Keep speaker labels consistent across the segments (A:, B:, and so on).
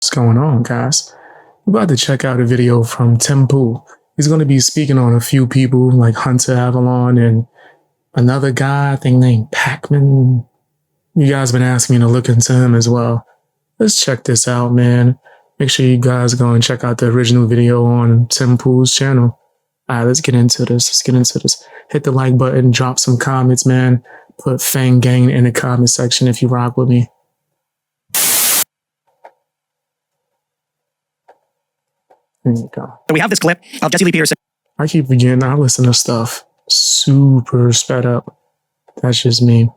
A: What's going on, guys? We're about to check out a video from Tim Pool. He's going to be speaking on a few people like Hunter Avallone and another guy, I think named Pakman. You guys been asking me to look into him as well. Let's check this out, man. Make sure you guys go and check out the original video on Tim Pool's channel. All right, let's get into this. Hit the like button, drop some comments, man. Put Fang Gang in the comment section if you rock with me. There you go.
B: So we have this clip of Jesse Lee Peterson.
A: I keep forgetting I listen to stuff super sped up. That's just me.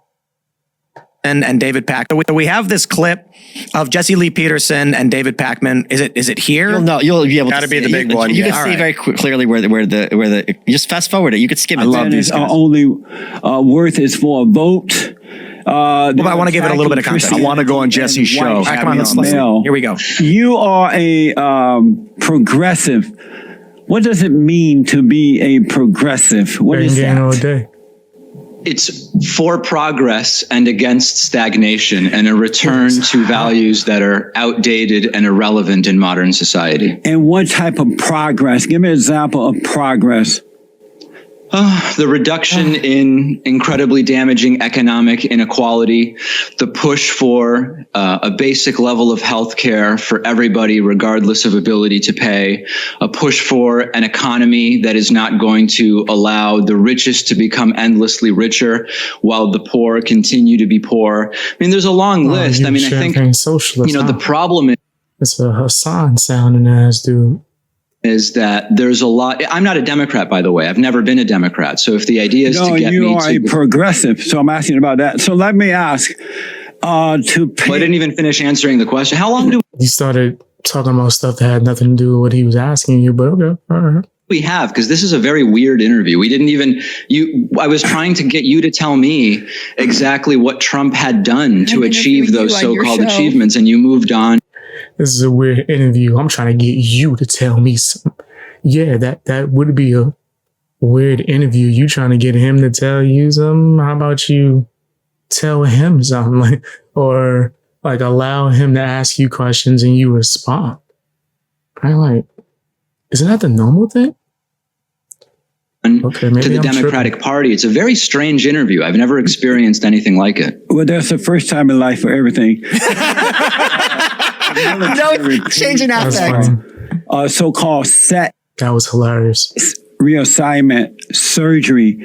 B: And David Pack. So we have this clip of Jesse Lee Peterson and David Pakman. Is it here?
C: You'll be able
D: Gotta
C: to
D: be the big one.
C: You
D: Yeah.
C: can see very clearly where the you just fast forward it. You could skim it.
D: I love these guys.
E: Only worth is for a vote.
B: Well, I want to give it a little bit of context.
D: I want to go on Jesse's show.
B: All right, come on, let's
E: male.
B: here we go.
E: You are a progressive. What does it mean to be a progressive? What
A: Fang
E: is
A: Gang all
E: that?
A: day.
F: It's for progress and against stagnation and a return to values that are outdated and irrelevant in modern society.
E: And what type of progress? Give me an example of progress.
F: The reduction in incredibly damaging economic inequality, the push for a basic level of health care for everybody, regardless of ability to pay, a push for an economy that is not going to allow the richest to become endlessly richer while the poor continue to be poor. I mean, there's a long list. I mean, I think,
A: socialist,
F: the problem is,
A: it's a Hassan sounding ass dude.
F: Is that there's a lot. I'm not a Democrat, by the way. I've never been a Democrat. So if the idea is to get me to...
E: you are a progressive, so I'm asking about that. So let me ask, I
F: didn't even finish answering the question. How long do
A: You started talking about stuff that had nothing to do with what he was asking you, but okay, all right.
F: we have? Because this is a very weird interview. We didn't even... I was trying to get you to tell me exactly what Trump had done to achieve those so-called achievements, and you moved on.
A: This is a weird interview. I'm trying to get you to tell me something. Yeah, that would be a weird interview. You trying to get him to tell you something? How about you tell him something? Or allow him to ask you questions and you respond. Right? Isn't that the normal thing? Okay, maybe
F: to the
A: I'm
F: Democratic Party. It's a very strange interview. I've never experienced anything like it.
E: Well, that's the first time in life for everything.
B: No, changing that
A: That's
B: fact.
A: fine.
E: So-called set
A: That was hilarious.
E: reassignment surgery.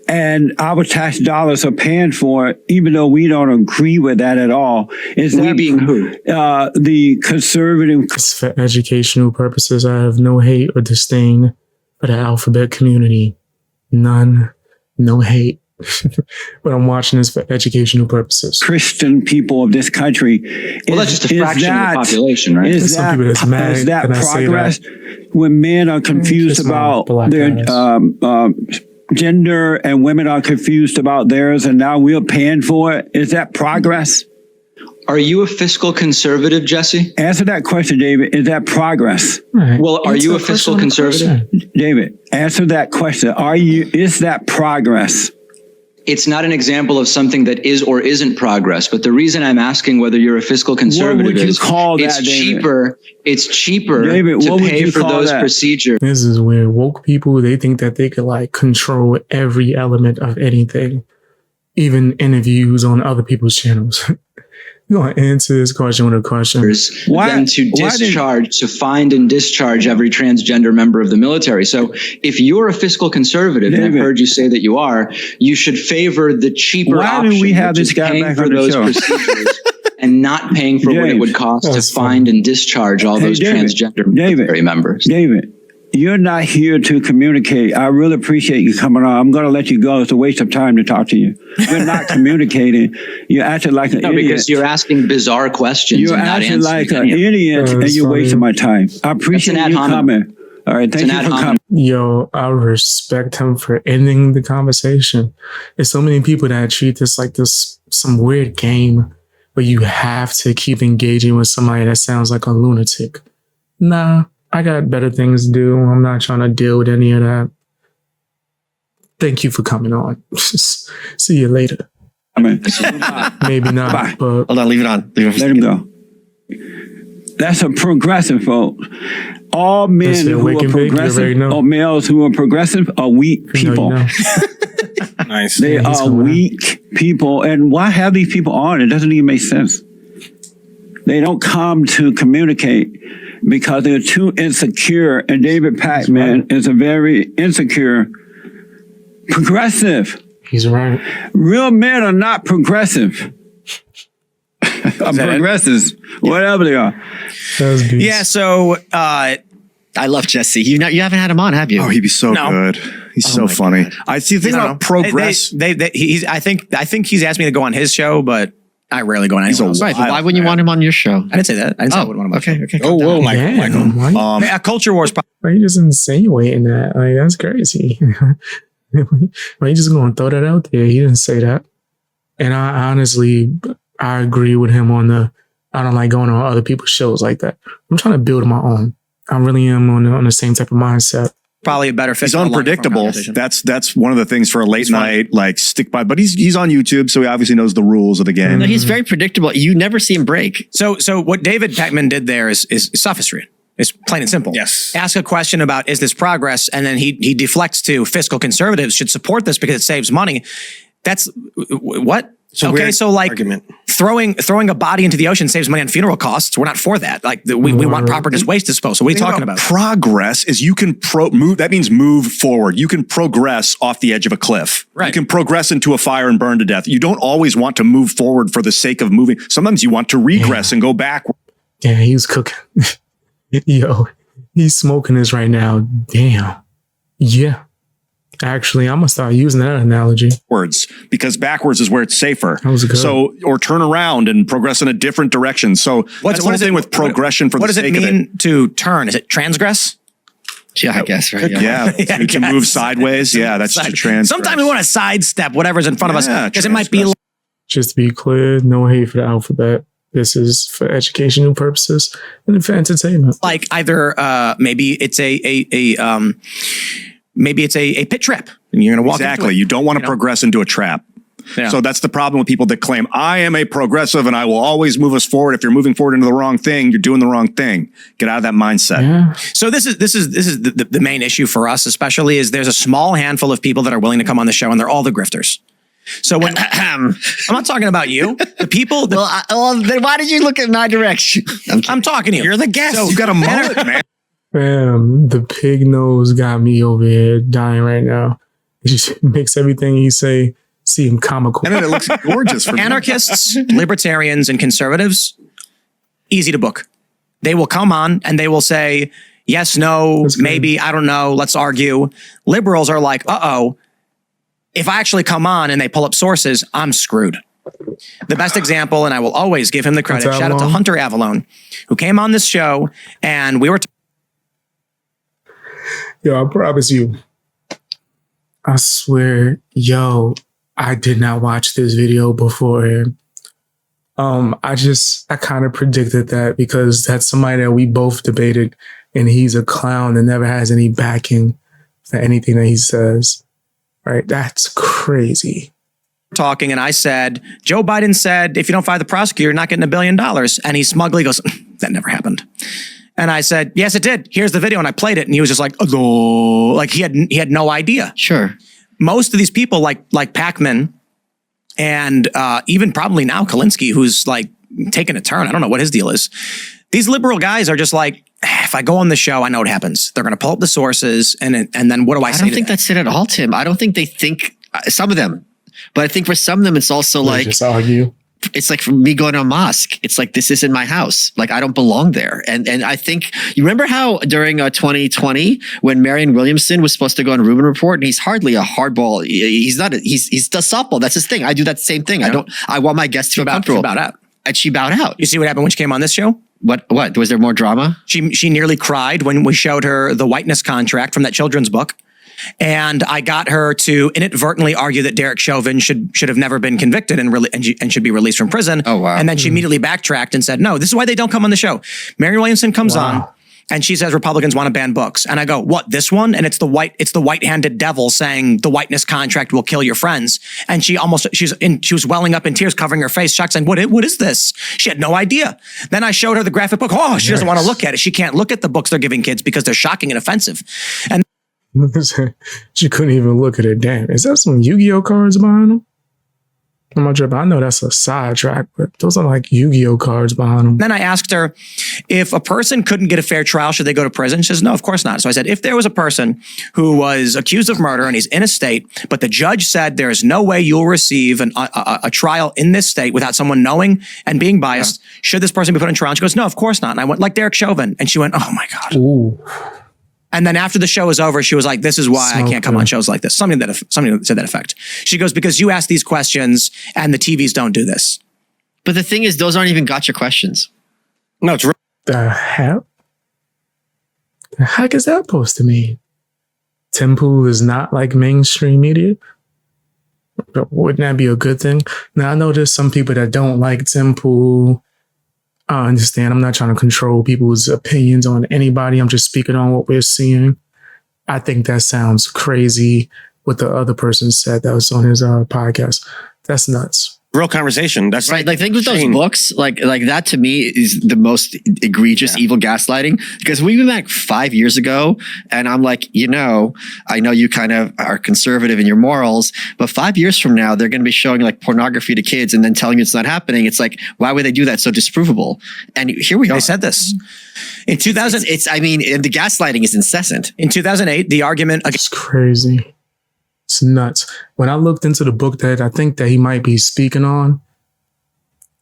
E: And our tax dollars are paying for it, even though we don't agree with that at all. Is
F: We
E: that
F: being who?
E: the conservative?
A: It's for educational purposes. I have no hate or disdain for the alphabet community. None. No hate. But I'm watching this for educational purposes.
E: Christian people of this country.
F: Well, that's just a fraction of the population, right?
A: There's
E: Is
A: some people that's mad.
E: is that
A: Can I say
E: progress? When men are confused
A: Kiss my
E: about
A: black
E: their
A: eyes.
E: gender and women are confused about theirs, and now we're paying for it. Is that progress?
F: Are you a fiscal conservative, Jesse?
E: Answer that question, David. Is that progress?
A: Right.
F: Well, are
A: Answer
F: you a
A: the
F: fiscal
A: question with a
F: conservative?
A: question.
E: David, answer that question. Is that progress?
F: It's not an example of something that is or isn't progress. But the reason I'm asking whether you're a fiscal conservative
E: would you
F: is
E: call
F: it's
E: that, David?
F: cheaper. It's cheaper
E: David,
F: to
E: what would
F: pay
E: you
F: for
E: call
F: those
E: that?
F: procedures.
A: This is where woke people, they think that they could control every element of anything, even interviews on other people's channels. You're going to answer this question with a question.
F: Than to discharge, to find and discharge every transgender member of the military. So if you're a fiscal conservative, and I've heard you say that you are, you should favor the cheaper option.
E: Why do we have
F: which
E: this
F: is
E: guy
F: paying
E: back
F: for
E: on the
F: those
E: show?
F: procedures and not paying for what it would cost to find and discharge all those transgender military members.
E: David, you're not here to communicate. I really appreciate you coming on. I'm going to let you go. It's a waste of time to talk to you. You're not communicating. You're acting like an idiot.
F: Because you're asking bizarre questions.
E: You're
F: and not
E: acting like
F: answering
E: an
F: any of them.
E: idiot, and you're wasting my time. I appreciate you coming. All right, thank you for coming.
A: Yo, I respect him for ending the conversation. There's so many people that treat this like some weird game where you have to keep engaging with somebody that sounds like a lunatic. Nah, I got better things to do. I'm not trying to deal with any of that. Thank you for coming on. See you later. Maybe not.
E: Bye.
A: But
C: Hold on, leave it on.
E: Let him go. That's a progressive vote. All men
A: That's it,
E: who
A: wake
E: are
A: and bake, you already
E: progressive,
A: know.
E: or males who are progressive, are weak people.
A: You know.
G: Nice.
E: They
A: he's
E: are
A: coming in.
E: weak people. And why have these people on? It doesn't even make sense. They don't come to communicate because they're too insecure. And David Pakman is a very insecure progressive.
A: He's right.
E: Real men are not progressive. Progressives, whatever they are.
A: That was beast.
B: Yeah. So
C: I love Jesse. You haven't had him on, have you?
D: Oh, he'd be so
B: No.
D: good. He's so funny. I see the thing about progress.
B: I think he's asked me to go on his show, but I rarely go on anyone else.
C: Right, but why wouldn't you want him on your show?
B: I didn't say that. I didn't say I wouldn't want him on my
C: Okay,
B: show.
C: okay.
G: Oh, whoa, Michael.
A: Damn,
G: Michael.
A: why,
B: A culture wars.
A: why you just insinuating that? Like, that's crazy. Why you just going to throw that out there? He didn't say that. And I honestly, I agree with him on I don't like going on other people's shows like that. I'm trying to build my own. I really am on the same type of mindset.
B: Probably a better fit.
D: He's
B: for a longer-form
D: unpredictable.
B: conversation.
D: That's one of the things for a late night, like stick by. But he's on YouTube, so he obviously knows the rules of the game.
C: No, he's very predictable. You never see him break.
B: So what David Pakman did there is sophistry. It's plain and simple.
G: Yes.
B: Ask a question about, is this progress? And then he deflects to fiscal conservatives should support this because it saves money. That's what?
G: So
B: okay,
G: weird
B: so like
G: argument.
B: throwing a body into the ocean saves money on funeral costs. We're not for that. Like we want proper waste disposal. What are you talking about?
D: Progress is you can move. That means move forward. You can progress off the edge of a cliff.
B: Right.
D: You can progress into a fire and burn to death. You don't always want to move forward for the sake of moving. Sometimes you want to regress and go backward.
A: Yeah, he was cooking. Yo, he's smoking this right now. Damn. Yeah. Actually, I'm going to start using that analogy.
D: Because backwards is where it's safer.
A: That was good.
D: So, or turn around and progress in a different direction. So that's the whole thing with progression for the sake of it.
B: What does it mean to turn? Is it transgress?
C: Yeah, I guess, right?
D: Yeah, to move sideways. Yeah, that's to transgress.
B: Sometimes we want to sidestep whatever's in front of us
D: Yeah,
B: because it might be
D: transgress.
A: Just to be clear, no hate for the alphabet. This is for educational purposes and for entertainment.
B: like either maybe it's a pit trap and you're going to walk
D: Exactly.
B: into it.
D: You don't want to progress into a trap.
B: Yeah.
D: So that's the problem with people that claim, I am a progressive and I will always move us forward. If you're moving forward into the wrong thing, you're doing the wrong thing. Get out of that mindset.
A: Yeah.
B: So this is the main issue for us, especially is there's a small handful of people that are willing to come on the show and they're all the grifters. So when I'm not talking about you, the people.
C: Well, then why did you look at my direction?
B: I'm talking to you.
G: You're the guest.
B: So-
D: You got a mullet, man.
A: Fam, the pig nose got me over here dying right now. It just makes everything he say seem comical.
D: And then it looks gorgeous for me.
B: Anarchists, libertarians, and conservatives, easy to book. They will come on and they will say, yes, no,
A: That's good.
B: maybe, I don't know, let's argue. Liberals are like, uh-oh, if I actually come on and they pull up sources, I'm screwed. The best example, and I will always give him the credit,
A: That's
B: shout out to
A: Avallone.
B: Hunter Avallone, who came on this show and we were
A: Yo, I promise you. I swear, yo, I did not watch this video beforehand. I kind of predicted that because that's somebody that we both debated and he's a clown that never has any backing for anything that he says. Right? That's crazy.
B: talking and I said, Joe Biden said, if you don't fire the prosecutor, you're not getting $1 billion. And he smugly goes, that never happened. And I said, yes, it did. Here's the video. And I played it. And he was just like, oh, like he had no idea.
C: Sure.
B: Most of these people like Pakman and even probably now Kalinsky, who's like taking a turn. I don't know what his deal is. These liberal guys are just like, if I go on the show, I know what happens. They're going to pull up the sources. And then what do I say?
C: I don't think that's it at all, Tim. I don't think they think, some of them, but I think for some of them, it's also like,
A: Just argue.
C: it's like for me going to a mosque. It's like, this isn't my house. Like, I don't belong there. And I think, you remember how during 2020, when Marion Williamson was supposed to go on Rubin Report, and he's hardly a hardball. He's not, he does softball. That's his thing. I do that same thing.
B: Yeah.
C: I want my guests to feel comfortable.
B: She bowed out.
C: And she bowed out.
B: You see what happened when she came on this show?
C: What? Was there more drama?
B: She nearly cried when we showed her the whiteness contract from that children's book. And I got her to inadvertently argue that Derek Chauvin should have never been convicted and should be released from prison.
C: Oh, wow.
B: And then she immediately backtracked and said, no, this is why they don't come on the show. Mary Williamson comes on And she says Republicans want to ban books. And I go, what, this one? And it's the white-handed devil saying the whiteness contract will kill your friends. And she was welling up in tears, covering her face, shocked, saying, what is this? She had no idea. Then I showed her the graphic book. Oh, she doesn't want to look at it. She can't look at the books they're giving kids because they're shocking and offensive. And
A: she couldn't even look at it. Damn, is that some Yu-Gi-Oh cards behind them? I'm not sure, but I know that's a sidetrack, but those are like Yu-Gi-Oh cards behind them.
B: Then I asked her, if a person couldn't get a fair trial, should they go to prison? She says, no, of course not. So I said, if there was a person who was accused of murder and he's in a state, but the judge said there is no way you'll receive a trial in this state without someone knowing and being biased, should this person be put on trial? And she goes, no, of course not. And I went, like Derek Chauvin. And she went, oh my God.
A: Ooh.
B: And then after the show was over, she was like, this is why I can't come on shows like this. Something that said that effect. She goes, because you ask these questions and the TVs don't do this.
C: But the thing is, those aren't even gotcha questions.
G: No, it's
A: The heck? The heck is that supposed to mean? Tim Pool is not like mainstream media? But wouldn't that be a good thing? Now, I know there's some people that don't like Tim Pool. I understand. I'm not trying to control people's opinions on anybody. I'm just speaking on what we're seeing. I think that sounds crazy what the other person said that was on his podcast. That's nuts.
G: real conversation. That's
C: right. Like, think with those books, like that to me is the most egregious evil gaslighting, because we went back 5 years ago and I'm like, I know you kind of are conservative in your morals, but 5 years from now, they're going to be showing like pornography to kids and then telling you it's not happening. It's like, why would they do that? So disprovable. And here we are.
B: They said this in 2000.
C: And the gaslighting is incessant.
B: In 2008, the argument
A: It's crazy. It's nuts. When I looked into the book that I think that he might be speaking on,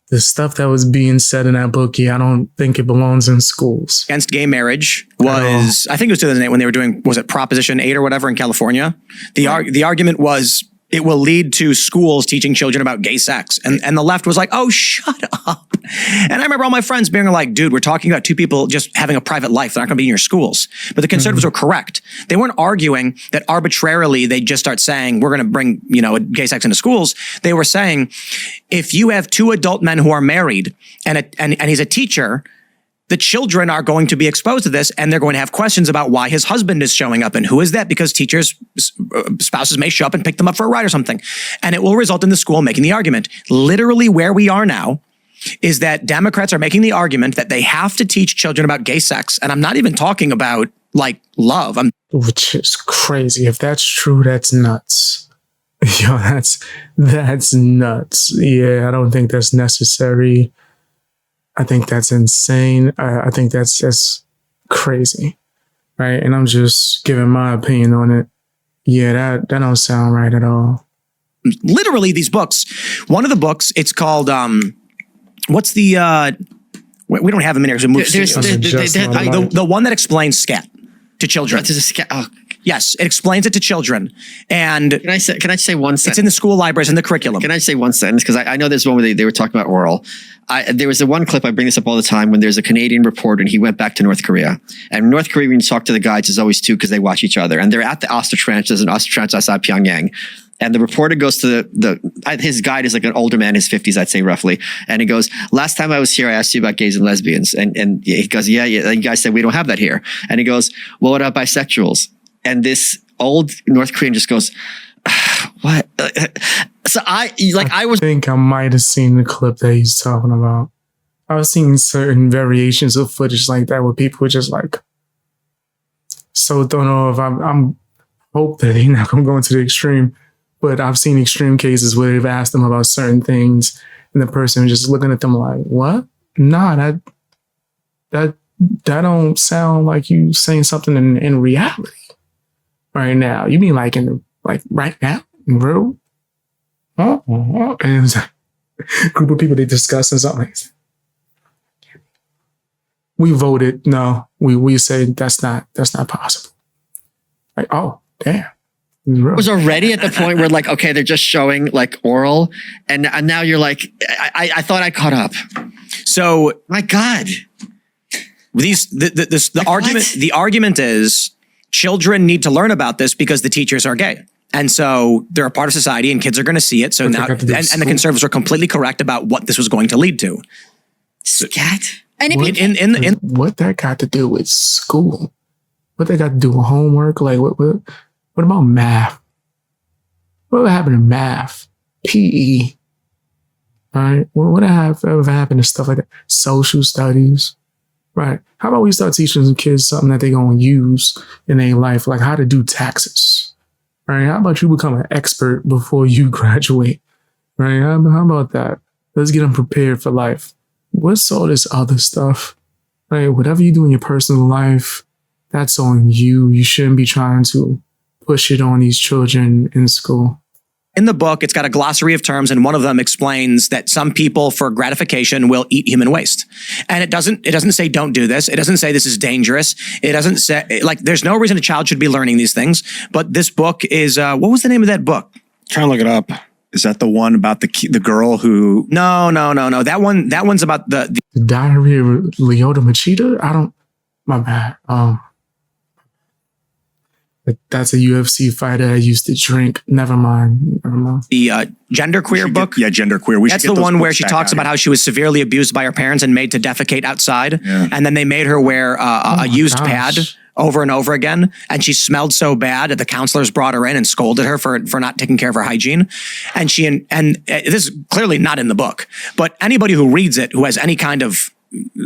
A: the stuff that was being said in that book, I don't think it belongs in schools.
B: against gay marriage was, I think it was 2008 when they were doing, was it Proposition 8 or whatever in California? The argument was, it will lead to schools teaching children about gay sex. And the left was like, oh, shut up. And I remember all my friends being like, dude, we're talking about two people just having a private life. They're not going to be in your schools. But the conservatives were correct. They weren't arguing that arbitrarily they just start saying, we're going to bring, gay sex into schools. They were saying, if you have two adult men who are married and he's a teacher, the children are going to be exposed to this, and they're going to have questions about why his husband is showing up. And who is that? Because teachers' spouses may show up and pick them up for a ride or something. And it will result in the school making the argument. Literally where we are now is that Democrats are making the argument that they have to teach children about gay sex. And I'm not even talking about like love.
A: Which is crazy. If that's true, that's nuts. Yo, that's nuts. Yeah, I don't think that's necessary. I think that's insane. I think that's crazy, right? And I'm just giving my opinion on it. Yeah, that don't sound right at all.
B: Literally, these books. One of the books, it's called what's the? We don't have them in here because we moved. The one that explains scat to children. Yes, it explains it to children. And
C: can I say one sentence?
B: It's in the school libraries and the curriculum.
C: Can I say one sentence? Because I know there's one where they were talking about oral. There was the one clip, I bring this up all the time, when there's a Canadian reporter and he went back to North Korea. And North Korea, when you talk to the guides, there's always two because they watch each other. And they're at the ostrich ranch. There's an ostrich ranch outside Pyongyang. And the reporter goes to his guide is like an older man, his 50s, I'd say roughly. And he goes, last time I was here, I asked you about gays and lesbians. And he goes, yeah. And you guys said, we don't have that here. And he goes, well, what about bisexuals? And this old North Korean just goes, what? So I
A: think I might have seen the clip that he's talking about. I've seen certain variations of footage like that where people are just like, so don't know if I'm hope that they're not going to go into the extreme, but I've seen extreme cases where they've asked them about certain things and the person is just looking at them like, what? Nah, that don't sound like you saying something in reality right now. You mean like right now? Bro? And it was a group of people, they discussing something. We voted no. We said that's not possible. Like, oh, damn.
C: It was already at the point where like, okay, they're just showing like oral, and now you're like, I thought I caught up.
B: So
C: my God.
B: The argument is children need to learn about this because the teachers are gay. And so they're a part of society and kids are going to see it. So now, and the conservatives are completely correct about what this was going to lead to.
C: Scat?
H: And if
A: What,
H: you,
B: in
A: what that got to do with school? What they got to do with homework? Like what about math? What happened to math? PE? Right? What ever happened to stuff like that? Social studies? Right? How about we start teaching some kids something that they're gonna use in their life, like how to do taxes? Right? How about you become an expert before you graduate? Right? How about that? Let's get them prepared for life. What's all this other stuff? Right? Whatever you do in your personal life, that's on you. You shouldn't be trying to push it on these children in school.
B: In the book, it's got a glossary of terms, and one of them explains that some people, for gratification, will eat human waste. And it doesn't say don't do this. It doesn't say this is dangerous. It doesn't say, like, there's no reason a child should be learning these things. But this book is, what was the name of that book?
G: Trying to look it up.
D: Is that the one about the girl who?
B: No. That one's about the
A: Diary of Leota Machida? My bad. That's a UFC fighter I used to drink. Never mind.
B: genderqueer book.
D: Yeah, genderqueer.
B: That's the one where she talks about how she was severely abused by her parents and made to defecate outside. Yeah. And then they made her wear a used pad over and over again. And she smelled so bad that the counselors brought her in and scolded her for not taking care of her hygiene. And this is clearly not in the book, but anybody who reads it, who has any kind of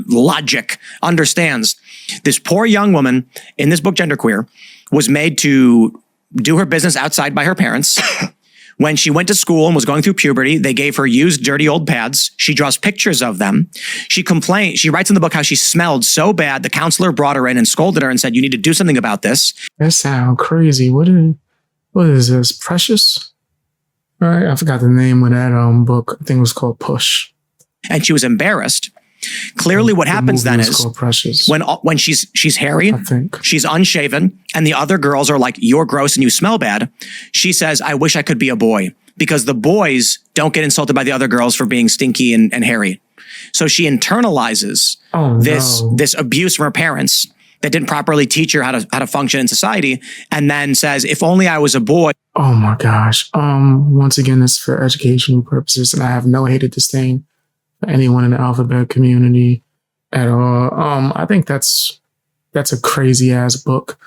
B: logic, understands this poor young woman in this book, Genderqueer, was made to do her business outside by her parents. When she went to school and was going through puberty, they gave her used, dirty old pads. She draws pictures of them. She complained. She writes in the book how she smelled so bad. The counselor brought her in and scolded her and said, "You need to do something about this."
A: That sounds crazy. What is this? Precious? Right? I forgot the name of that book. I think it was called Push.
B: And she was embarrassed. Clearly, what happens then is when she's hairy, she's unshaven, and the other girls are like, "You're gross and you smell bad." She says, "I wish I could be a boy," because the boys don't get insulted by the other girls for being stinky and hairy. So she internalizes this abuse from her parents that didn't properly teach her how to function in society, and then says, "If only I was a boy."
A: Oh my gosh. Once again, this is for educational purposes, and I have no hate or disdain for anyone in the alphabet community at all. I think that's a crazy ass book.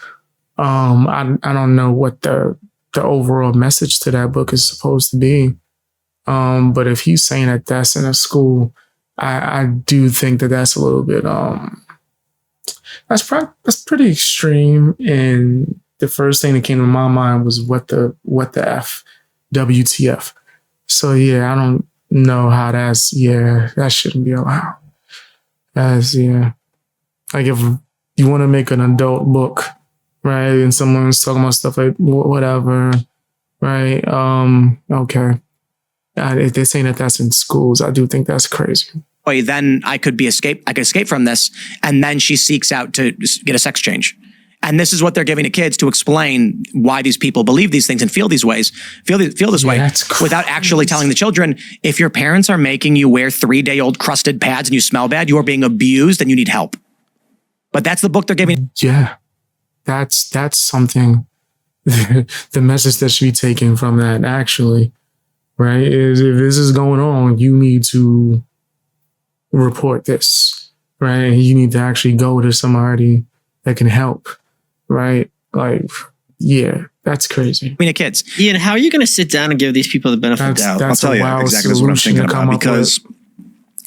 A: I don't know what the overall message to that book is supposed to be. But if he's saying that that's in a school, I do think that that's a little bit, that's pretty extreme. And the first thing that came to my mind was what the F, WTF. So yeah, I don't know how that shouldn't be allowed. Like if you want to make an adult book, right, and someone's talking about stuff like whatever, right, okay. If they're saying that that's in schools, I do think that's crazy.
B: Then I could escape from this. And then she seeks out to get a sex change. And this is what they're giving to kids to explain why these people believe these things and feel this way, without actually telling the children, if your parents are making you wear 3-day-old crusted pads and you smell bad, you are being abused and you need help. But that's the book they're giving.
A: Yeah, that's something. The message that should be taken from that, actually, right, is if this is going on, you need to report this, right? You need to actually go to somebody that can help. Right? Like, yeah, that's crazy.
B: I mean, kids.
C: Ian, how are you going to sit down and give these people the benefit of the doubt?
D: I'll tell you exactly that's what I'm thinking about, because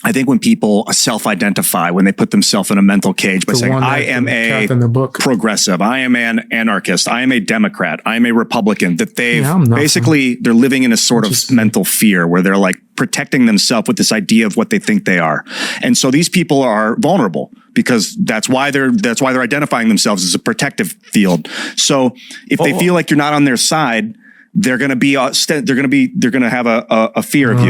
D: I think when people self-identify, when they put themselves in a mental cage by saying, I am a progressive, I am an anarchist, I am a Democrat, I am a Republican, that they're living in a sort of mental fear where they're like protecting themselves with this idea of what they think they are. And so these people are vulnerable because that's why they're identifying themselves as a protective field. So if they feel like you're not on their side, they're going to have a fear of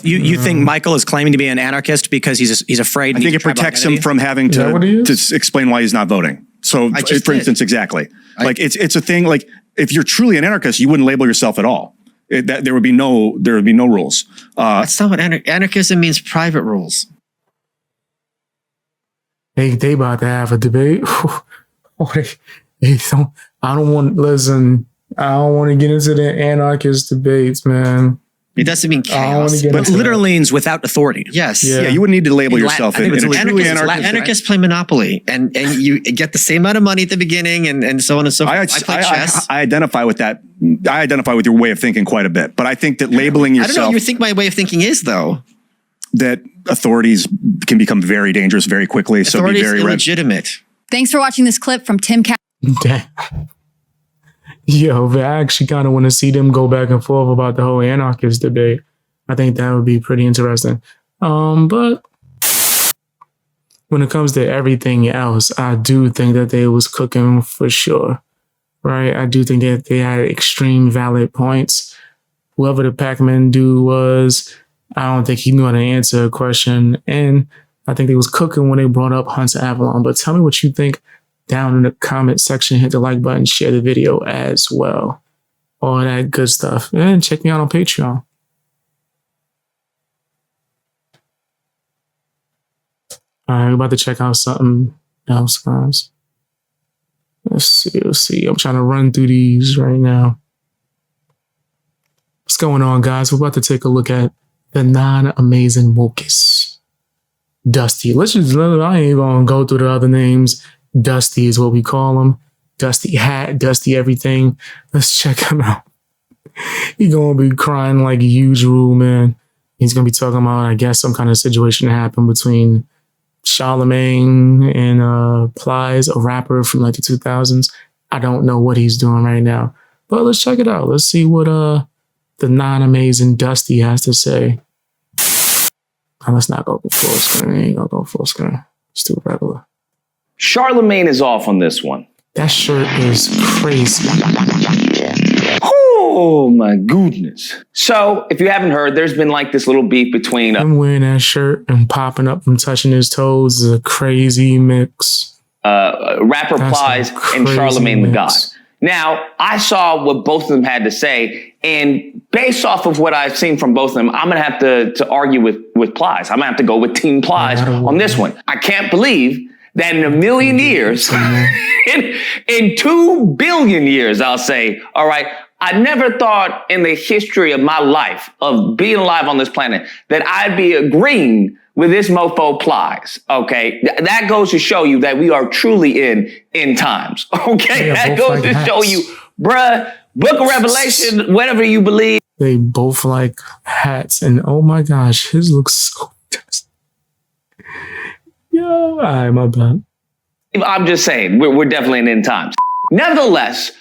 D: you.
B: You think Michael is claiming to be an anarchist because he's afraid?
D: I think it protects him from having to explain why he's not voting. So, for instance, exactly. It's a thing. Like if you're truly an anarchist, you wouldn't label yourself at all. There would be no rules.
C: That's not what anarchism means. Private rules.
A: They about to have a debate. I don't want to get into the anarchist debates, man.
C: It doesn't mean chaos.
B: But literalines without authority.
C: Yes.
D: Yeah, you wouldn't need to label yourself in a truly anarchist.
C: Anarchists play Monopoly, and you get the same amount of money at the beginning, and so on and so forth. I play chess.
D: I identify with that. I identify with your way of thinking quite a bit. But I think that labeling yourself...
C: I don't know what you think my way of thinking is, though.
D: That authorities can become very dangerous very quickly.
C: Authorities
D: so be very
C: illegitimate.
H: Thanks for watching this clip from Tim
A: Dang. Yo, but I actually kind of want to see them go back and forth about the whole anarchist debate. I think that would be pretty interesting. But when it comes to everything else, I do think that they was cooking for sure, right? I do think that they had extreme valid points. Whoever the Pakman dude was, I don't think he knew how to answer a question. And I think they was cooking when they brought up Hunter Avallone. But tell me what you think down in the comment section. Hit the like button, share the video as well. All that good stuff. And check me out on Patreon. All right, we're about to check out something else, guys. Let's see. I'm trying to run through these right now. What's going on, guys? We're about to take a look at the non-amazing Wokus. Dusty. I ain't even gonna go through the other names. Dusty is what we call him. Dusty hat, Dusty everything. Let's check him out. He gonna be crying like usual, man. He's gonna be talking about, I guess, some kind of situation that happened between Charlemagne and Plies, a rapper from like the 2000s. I don't know what he's doing right now, but let's check it out. Let's see what the non-amazing Dusty has to say. Now, let's not go full screen. Ain't gonna go full screen. Let's do regular.
I: Charlemagne is off on this one.
A: That shirt is crazy.
I: Oh my goodness. So if you haven't heard, there's been like this little beef between
A: him wearing that shirt and popping up from touching his toes is a crazy mix.
I: Rapper Plies and Charlemagne the God. Now, I saw what both of them had to say, and based off of what I've seen from both of them, I'm going to have to argue with Plies. I'm going to have to go with Team Plies on this one. I can't believe that in a million years, in 2 billion years, I'll say, all right, I never thought in the history of my life of being alive on this planet that I'd be agreeing with this mofo Plies. Okay. That goes to show you that we are truly in times. Okay. Yeah, that goes to show you, bruh, Book of Revelation, whatever you believe.
A: They both like hats, and oh my gosh, his looks so dusty. Yo, all right, my bad.
I: I'm just saying, we're definitely in end times. Nevertheless,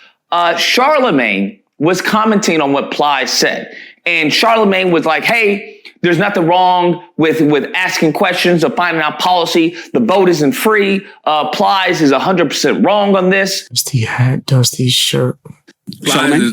I: Charlemagne was commenting on what Plies said. And Charlemagne was like, hey, there's nothing wrong with asking questions or finding out policy. The vote isn't free. Plies is 100% wrong on this.
A: Dusty hat, Dusty shirt.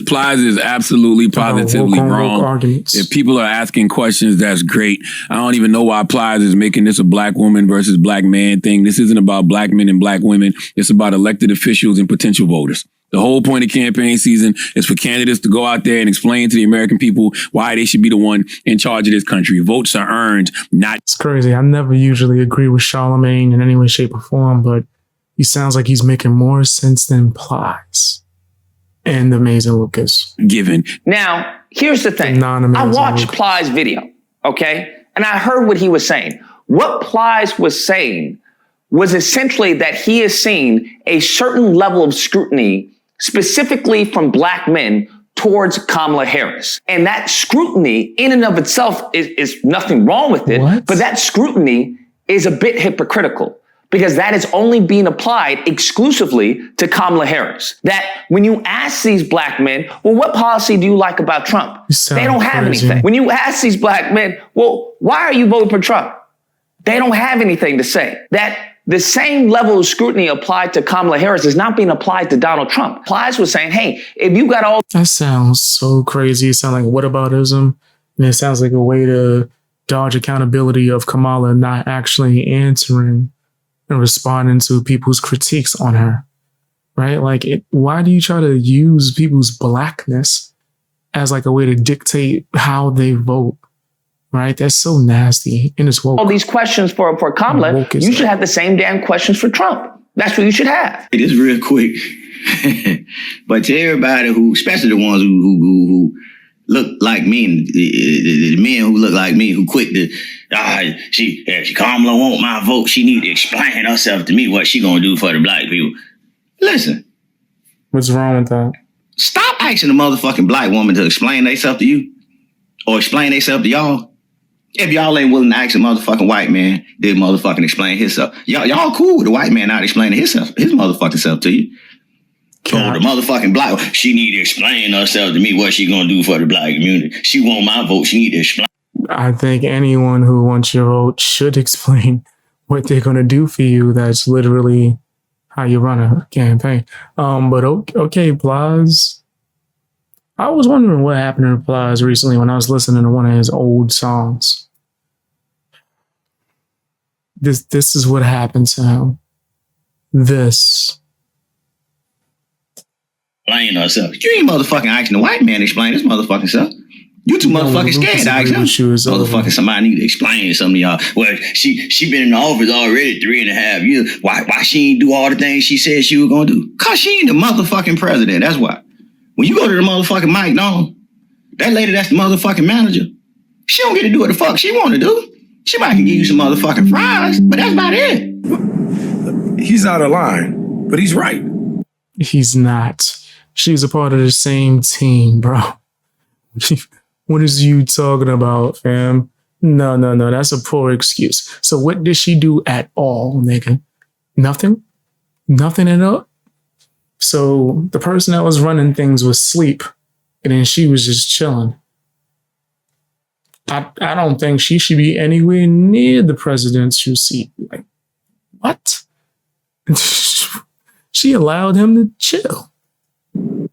J: Plies is absolutely positively wrong. If people are asking questions, that's great. I don't even know why Plies is making this a black woman versus black man thing. This isn't about black men and black women. It's about elected officials and potential voters. The whole point of campaign season is for candidates to go out there and explain to the American people why they should be the one in charge of this country. Votes are earned, not...
A: It's crazy. I never usually agree with Charlemagne in any way, shape, or form, but he sounds like he's making more sense than Plies. And the amazing Lucas.
J: Given.
I: Now, here's the thing. I watched Plies' video, okay? And I heard what he was saying. What Plies was saying was essentially that he has seen a certain level of scrutiny specifically from black men towards Kamala Harris. And that scrutiny in and of itself is nothing wrong with it, but that scrutiny is a bit hypocritical because that is only being applied exclusively to Kamala Harris. That when you ask these black men, well, what policy do you like about Trump? They don't have anything. When you ask these black men, well, why are you voting for Trump? They don't have anything to say. That the same level of scrutiny applied to Kamala Harris is not being applied to Donald Trump. Plies was saying, hey, if you got all...
A: That sounds so crazy. It sounds like whataboutism. And it sounds like a way to dodge accountability of Kamala not actually answering and responding to people's critiques on her. Right? Like, why do you try to use people's blackness as like a way to dictate how they vote? Right? That's so nasty. And it's woke.
I: All these questions for Kamala, you should have the same damn questions for Trump. That's what you should have.
K: It is real quick. But to everybody who, especially the ones who look like me, the men who look like me, who quick to, if Kamala want my vote, she need to explain herself to me what she gonna do for the black people. Listen.
A: What's wrong with that?
K: Stop asking a motherfucking black woman to explain themselves to you or explain themselves to y'all. If y'all ain't willing to ask a motherfucking white man, they motherfucking explain himself. Y'all cool with the white man not explaining his motherfucking self to you. Oh, the motherfucking black, she need to explain herself to me what she gonna do for the black community. She want my vote, she need to explain.
A: I think anyone who wants your vote should explain what they're gonna do for you. That's literally how you run a campaign. But okay, Plies. I was wondering what happened to Plies recently when I was listening to one of his old songs. This is what happened to him. This.
K: Explain herself. You ain't motherfucking asking the white man to explain his motherfucking self. You too motherfucking scared to ask him. Motherfucking somebody need to explain something to y'all. Well, she been in the office already 3.5 years. Why she ain't do all the things she said she was gonna do? Cause she ain't the motherfucking president. That's why. When you go to the motherfucking Mike Long, that lady that's the motherfucking manager, she don't get to do what the fuck she want to do. She might give you some motherfucking fries, but that's about it.
L: He's out of line, but he's right.
A: He's not. She's a part of the same team, bro. What is you talking about, fam? No. That's a poor excuse. So what did she do at all, nigga? Nothing? Nothing at all? So the person that was running things was asleep, and then she was just chilling. I don't think she should be anywhere near the presidential seat. Like, what? She allowed him to chill.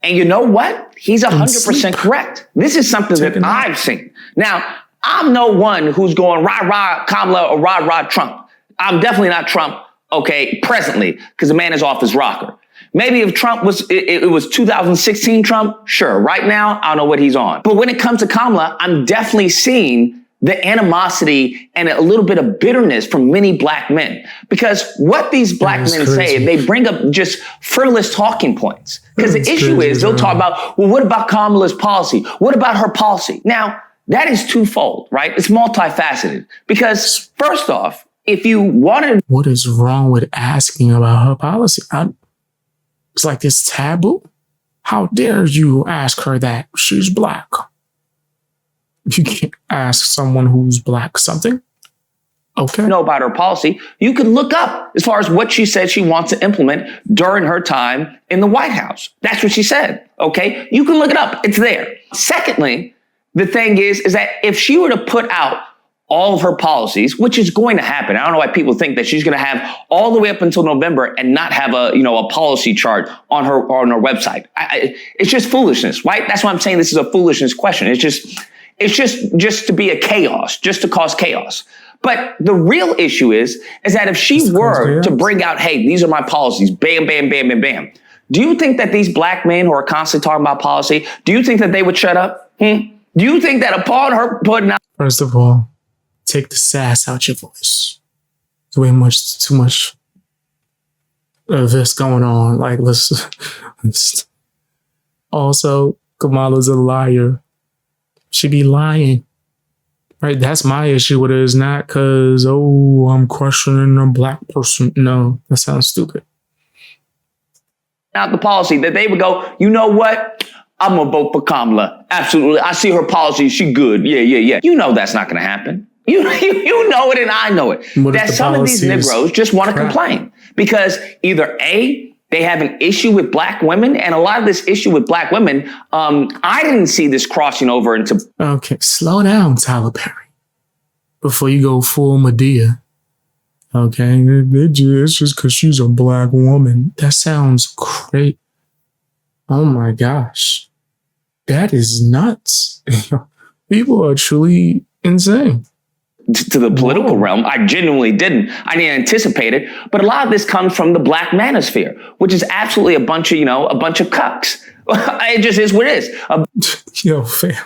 I: And you know what? He's 100% correct. This is something that I've seen. Now, I'm no one who's going rah Kamala or rah Trump. I'm definitely not Trump, okay, presently, because the man is off his rocker. Maybe if Trump was, it was 2016 Trump, sure. Right now, I don't know what he's on. But when it comes to Kamala, I'm definitely seeing the animosity and a little bit of bitterness from many black men. Because what these black men say, they bring up just frivolous talking points. Because the issue is they'll talk about, well, what about Kamala's policy? What about her policy? Now, that is twofold, right? It's multifaceted. Because first off, if you wanted...
A: What is wrong with asking about her policy? It's like this taboo. How dare you ask her that? She's black. You can't ask someone who's black something. Okay.
I: Know about her policy. You can look up as far as what she said she wants to implement during her time in the White House. That's what she said. Okay. You can look it up. It's there. Secondly, the thing is that if she were to put out all of her policies, which is going to happen. I don't know why people think that she's going to have all the way up until November and not have a policy chart on her website. It's just foolishness, right? That's why I'm saying this is a foolishness question. It's just to be a chaos, just to cause chaos. But the real issue is that if she were to bring out, hey, these are my policies, bam, bam, bam, bam, bam. Do you think that these black men who are constantly talking about policy, do you think that they would shut up? Do you think that upon her putting out...
A: First of all, take the sass out your voice. There's too much of this going on. Like, let's also, Kamala's a liar. She be lying. Right? That's my issue with it. Is not because, I'm questioning a black person. No, that sounds stupid.
I: Out the policy that they would go, you know what? I'm going to vote for Kamala. Absolutely. I see her policy. She good. Yeah. You know that's not going to happen. You know it and I know it. That some of these Negroes just want to complain because either A, they have an issue with black women, and a lot of this issue with black women, I didn't see this crossing over into...
A: Okay, slow down, Tyler Perry, before you go full Medea. Okay, it's just because she's a black woman. That sounds great. Oh my gosh. That is nuts. People are truly insane.
I: To the political realm, I genuinely didn't. I didn't anticipate it. But a lot of this comes from the black manosphere, which is absolutely a bunch of cucks. It just is what it is.
A: Yo, fam.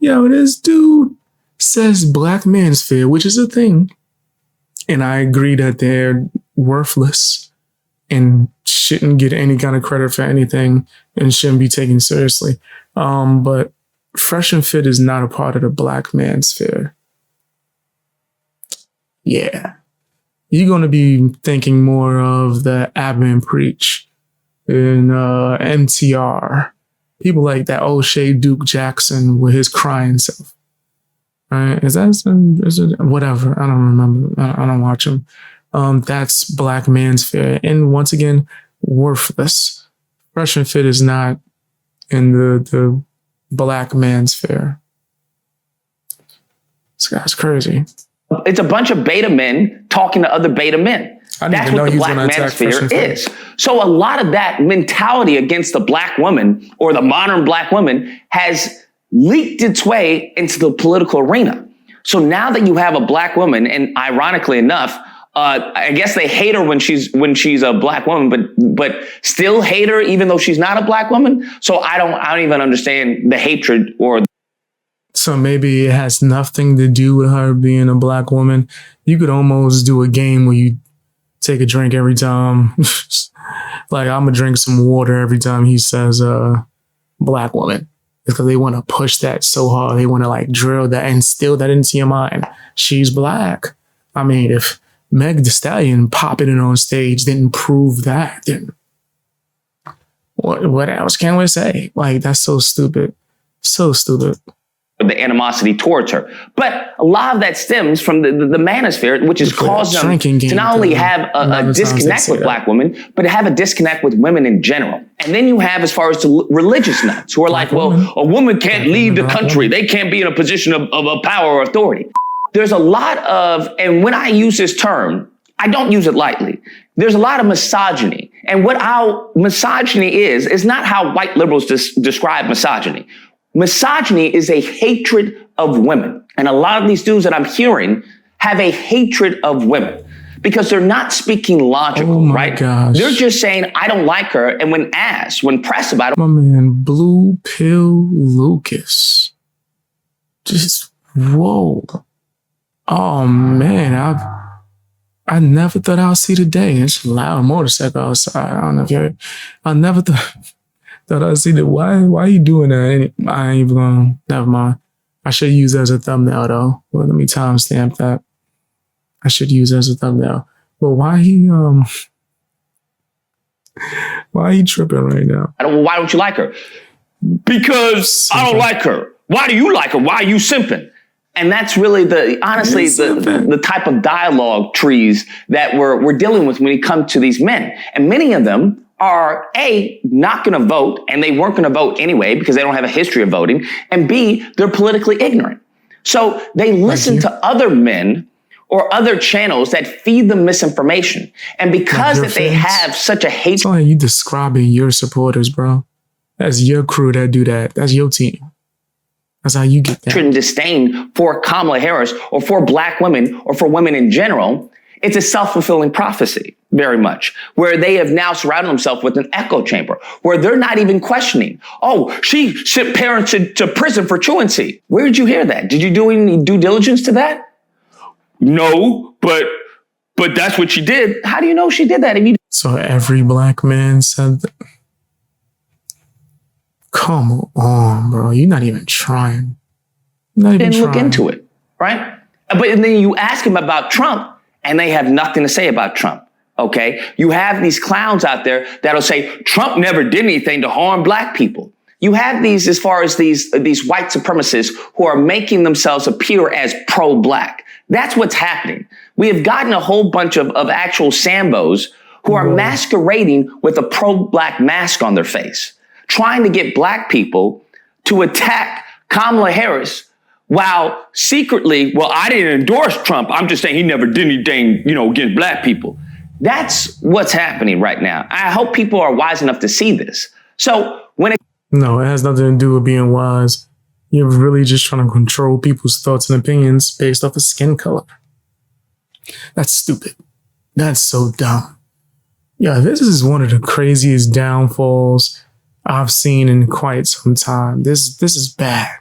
A: Yo, this dude says black manosphere, which is a thing. And I agree that they're worthless and shouldn't get any kind of credit for anything and shouldn't be taken seriously. But Fresh and Fit is not a part of the black manosphere. Yeah. You're going to be thinking more of the Abba and Preach and MTR. People like that O'Shea Duke Jackson with his crying self. Right? Is it whatever? I don't remember. I don't watch him. That's black manosphere. And once again, worthless. Fresh and Fit is not in the black manosphere. This guy's crazy.
I: It's a bunch of beta men talking to other beta men. That's what the black manosphere is. So a lot of that mentality against the black woman or the modern black woman has leaked its way into the political arena. So now that you have a black woman, and ironically enough, I guess they hate her when she's a black woman, but still hate her even though she's not a black woman. So I don't even understand the hatred or.
A: So maybe it has nothing to do with her being a black woman. You could almost do a game where you take a drink every time. Like, I'm going to drink some water every time he says black woman. Because they want to push that so hard. They want to like drill that and instill that into your mind. She's black. I mean, if Meg Thee Stallion popping it on stage didn't prove that, then what else can we say? Like, that's so stupid. So stupid.
I: The animosity towards her. But a lot of that stems from the manosphere, which has caused them to not only have a disconnect with black women, but to have a disconnect with women in general. And then you have, as far as the religious nuts, who are like, well, a woman can't lead the country. They can't be in a position of power or authority. There's a lot of, and when I use this term, I don't use it lightly. There's a lot of misogyny. And what our misogyny is not how white liberals describe misogyny. Misogyny is a hatred of women. And a lot of these dudes that I'm hearing have a hatred of women because they're not speaking logical, right?
A: Gosh.
I: They're just saying, I don't like her. And when pressed about it.
A: My man, Blue Pill Lucas. Just, whoa. Oh man, I never thought I'd see the day. It's a loud motorcycle outside. I don't know if you're, I never thought I see that. Why are you doing that? I ain't even gonna, never mind. I should use it as a thumbnail though. Well, let me timestamp that. I should use it as a thumbnail. But why he tripping right now?
I: Why don't you like her? Because I don't like her. Why do you like her? Why are you simping? And that's really the type of dialogue trees that we're dealing with when it comes to these men. And many of them are A, not going to vote, and they weren't going to vote anyway because they don't have a history of voting, and B, they're politically ignorant. So they listen to other men or other channels that feed them misinformation. And because that they have such a hate.
A: It's like you describing your supporters, bro. That's your crew that do that. That's your team. That's how you get that.
I: And disdain for Kamala Harris or for black women or for women in general. It's a self-fulfilling prophecy, very much, where they have now surrounded themselves with an echo chamber, where they're not even questioning, oh, she sent parents to prison for truancy. Where did you hear that? Did you do any due diligence to that? No, but that's what she did. How do you know she did that?
A: So every black man said that. Come on, bro. You're not even trying.
I: Didn't look into it, right? But then you ask him about Trump, and they have nothing to say about Trump, okay? You have these clowns out there that'll say, Trump never did anything to harm black people. You have these, as far as these white supremacists who are making themselves appear as pro-black. That's what's happening. We have gotten a whole bunch of actual Sambos who are masquerading with a pro-black mask on their face, trying to get black people to attack Kamala Harris while secretly, well, I didn't endorse Trump. I'm just saying he never did anything, against black people. That's what's happening right now. I hope people are wise enough to see this. So
A: No, it has nothing to do with being wise. You're really just trying to control people's thoughts and opinions based off of skin color. That's stupid. That's so dumb. Yeah, this is one of the craziest downfalls I've seen in quite some time. This is bad.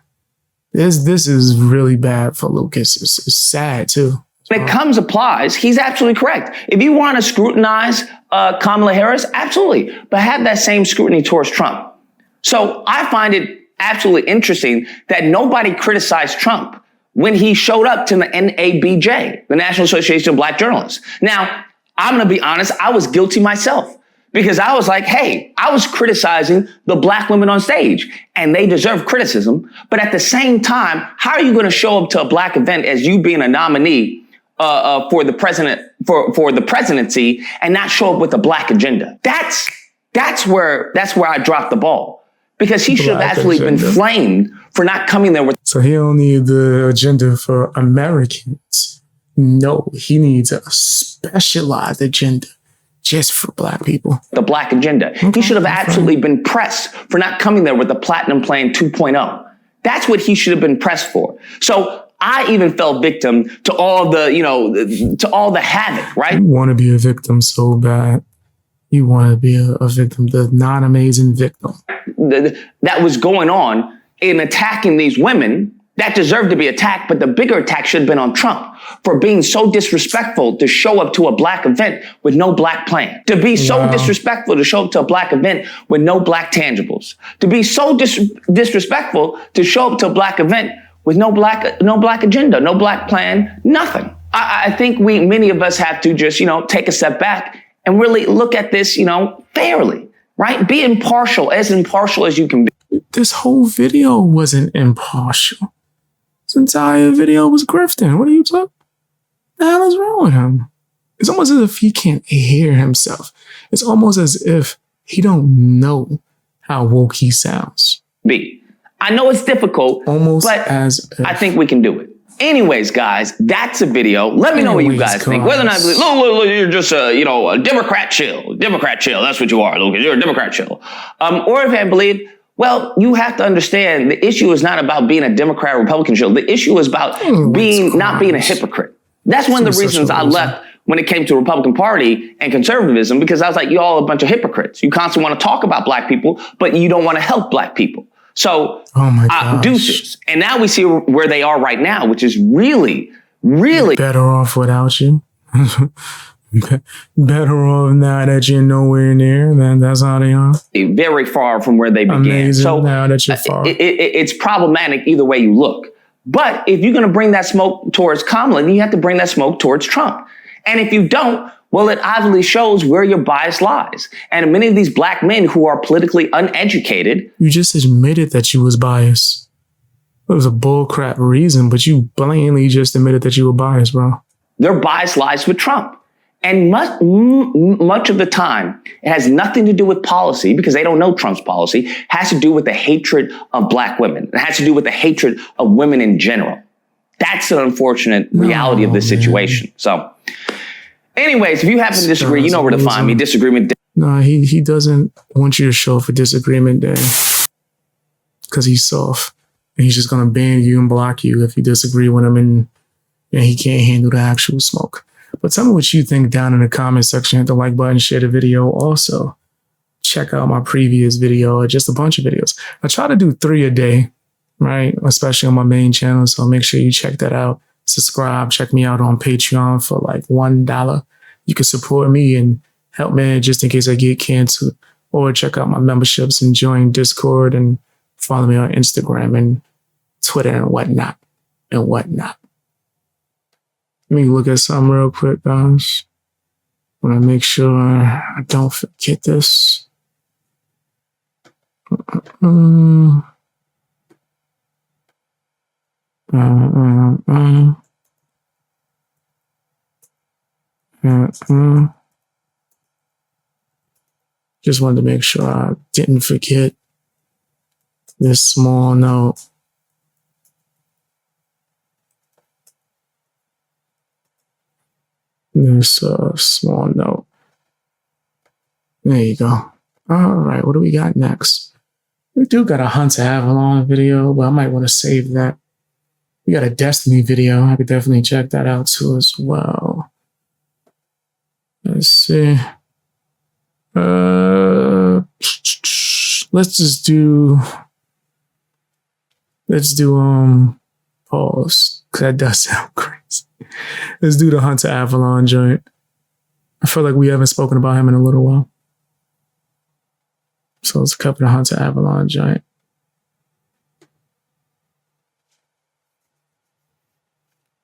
A: This is really bad for Lucas. It's sad too.
I: When it comes to Plies, he's absolutely correct. If you want to scrutinize Kamala Harris, absolutely, but have that same scrutiny towards Trump. So I find it absolutely interesting that nobody criticized Trump when he showed up to the NABJ, the National Association of Black Journalists. Now, I'm going to be honest, I was guilty myself because I was like, hey, I was criticizing the black women on stage and they deserve criticism. But at the same time, how are you going to show up to a black event as you being a nominee for the presidency and not show up with a black agenda? That's where I dropped the ball, because he should have actually been flamed for not coming there with.
A: So he don't need the agenda for Americans. No, he needs a specialized agenda just for black people.
I: The black agenda. Okay, he should have absolutely been pressed for not coming there with the Platinum Plan 2.0. That's what he should have been pressed for. So I even fell victim to all the havoc, right?
A: You want to be a victim so bad. You want to be a victim, the non-amazing victim.
I: That was going on in attacking these women that deserved to be attacked, but the bigger attack should have been on Trump for being so disrespectful to show up to a black event with no black plan. To be so disrespectful to show up to a black event with no black tangibles. To be so disrespectful to show up to a black event with no black agenda, no black plan, nothing. I think many of us have to just, take a step back and really look at this, fairly, right? Be impartial as you can be.
A: This whole video wasn't impartial. This entire video was grifting. What are you talking? The hell is wrong with him? It's almost as if he can't hear himself. It's almost as if he don't know how woke he sounds.
I: I know it's difficult, but I think we can do it. Anyways, guys, that's a video. Let me know what you guys think. Whether or not you're just a Democrat chill. Democrat chill. That's what you are, Lucas. You're a Democrat chill. Or if you believe, well, you have to understand the issue is not about being a Democrat or Republican chill. The issue is about not being a hypocrite. That's one of the reasons I left when it came to the Republican Party and conservatism, because I was like, you all a bunch of hypocrites. You constantly want to talk about black people, but you don't want to help black people. So, deuces. And now we see where they are right now, which is really, really
A: better off without you. Better off now that you're nowhere near. Then that's how they are.
I: Very far from where they began.
A: Amazing
I: so
A: now that you're far.
I: It's problematic either way you look. But if you're going to bring that smoke towards Kamala, then you have to bring that smoke towards Trump. And if you don't, well, it obviously shows where your bias lies. And many of these black men who are politically uneducated.
A: You just admitted that you was biased. It was a bullcrap reason, but you blatantly just admitted that you were biased, bro.
I: Their bias lies with Trump. And much of the time, it has nothing to do with policy, because they don't know Trump's policy. It has to do with the hatred of black women. It has to do with the hatred of women in general. That's an unfortunate reality of this situation. So, anyways, if you happen to disagree, you know where to find me. Disagreement Day.
A: No, he doesn't want you to show up for Disagreement Day because he's soft. And he's just going to ban you and block you if you disagree with him, and he can't handle the actual smoke. But tell me what you think down in the comment section. Hit the like button, share the video. Also, check out my previous video, or just a bunch of videos. I try to do 3 a day, right? Especially on my main channel. So make sure you check that out. Subscribe. Check me out on Patreon for like $1. You can support me and help me just in case I get canceled. Or check out my memberships and join Discord and follow me on Instagram and Twitter and whatnot. Let me look at something real quick, guys. I want to make sure I don't forget this. Just wanted to make sure I didn't forget this small note. There's a small note. There you go. All right, what do we got next? We do got a Hunter Avallone video, but I might want to save that. We got a Destiny video. I could definitely check that out too as well. Let's see. Let's do pause, because that does sound crazy. Let's do the Hunter Avallone joint. I feel like we haven't spoken about him in a little while. So let's cover the Hunter Avallone joint.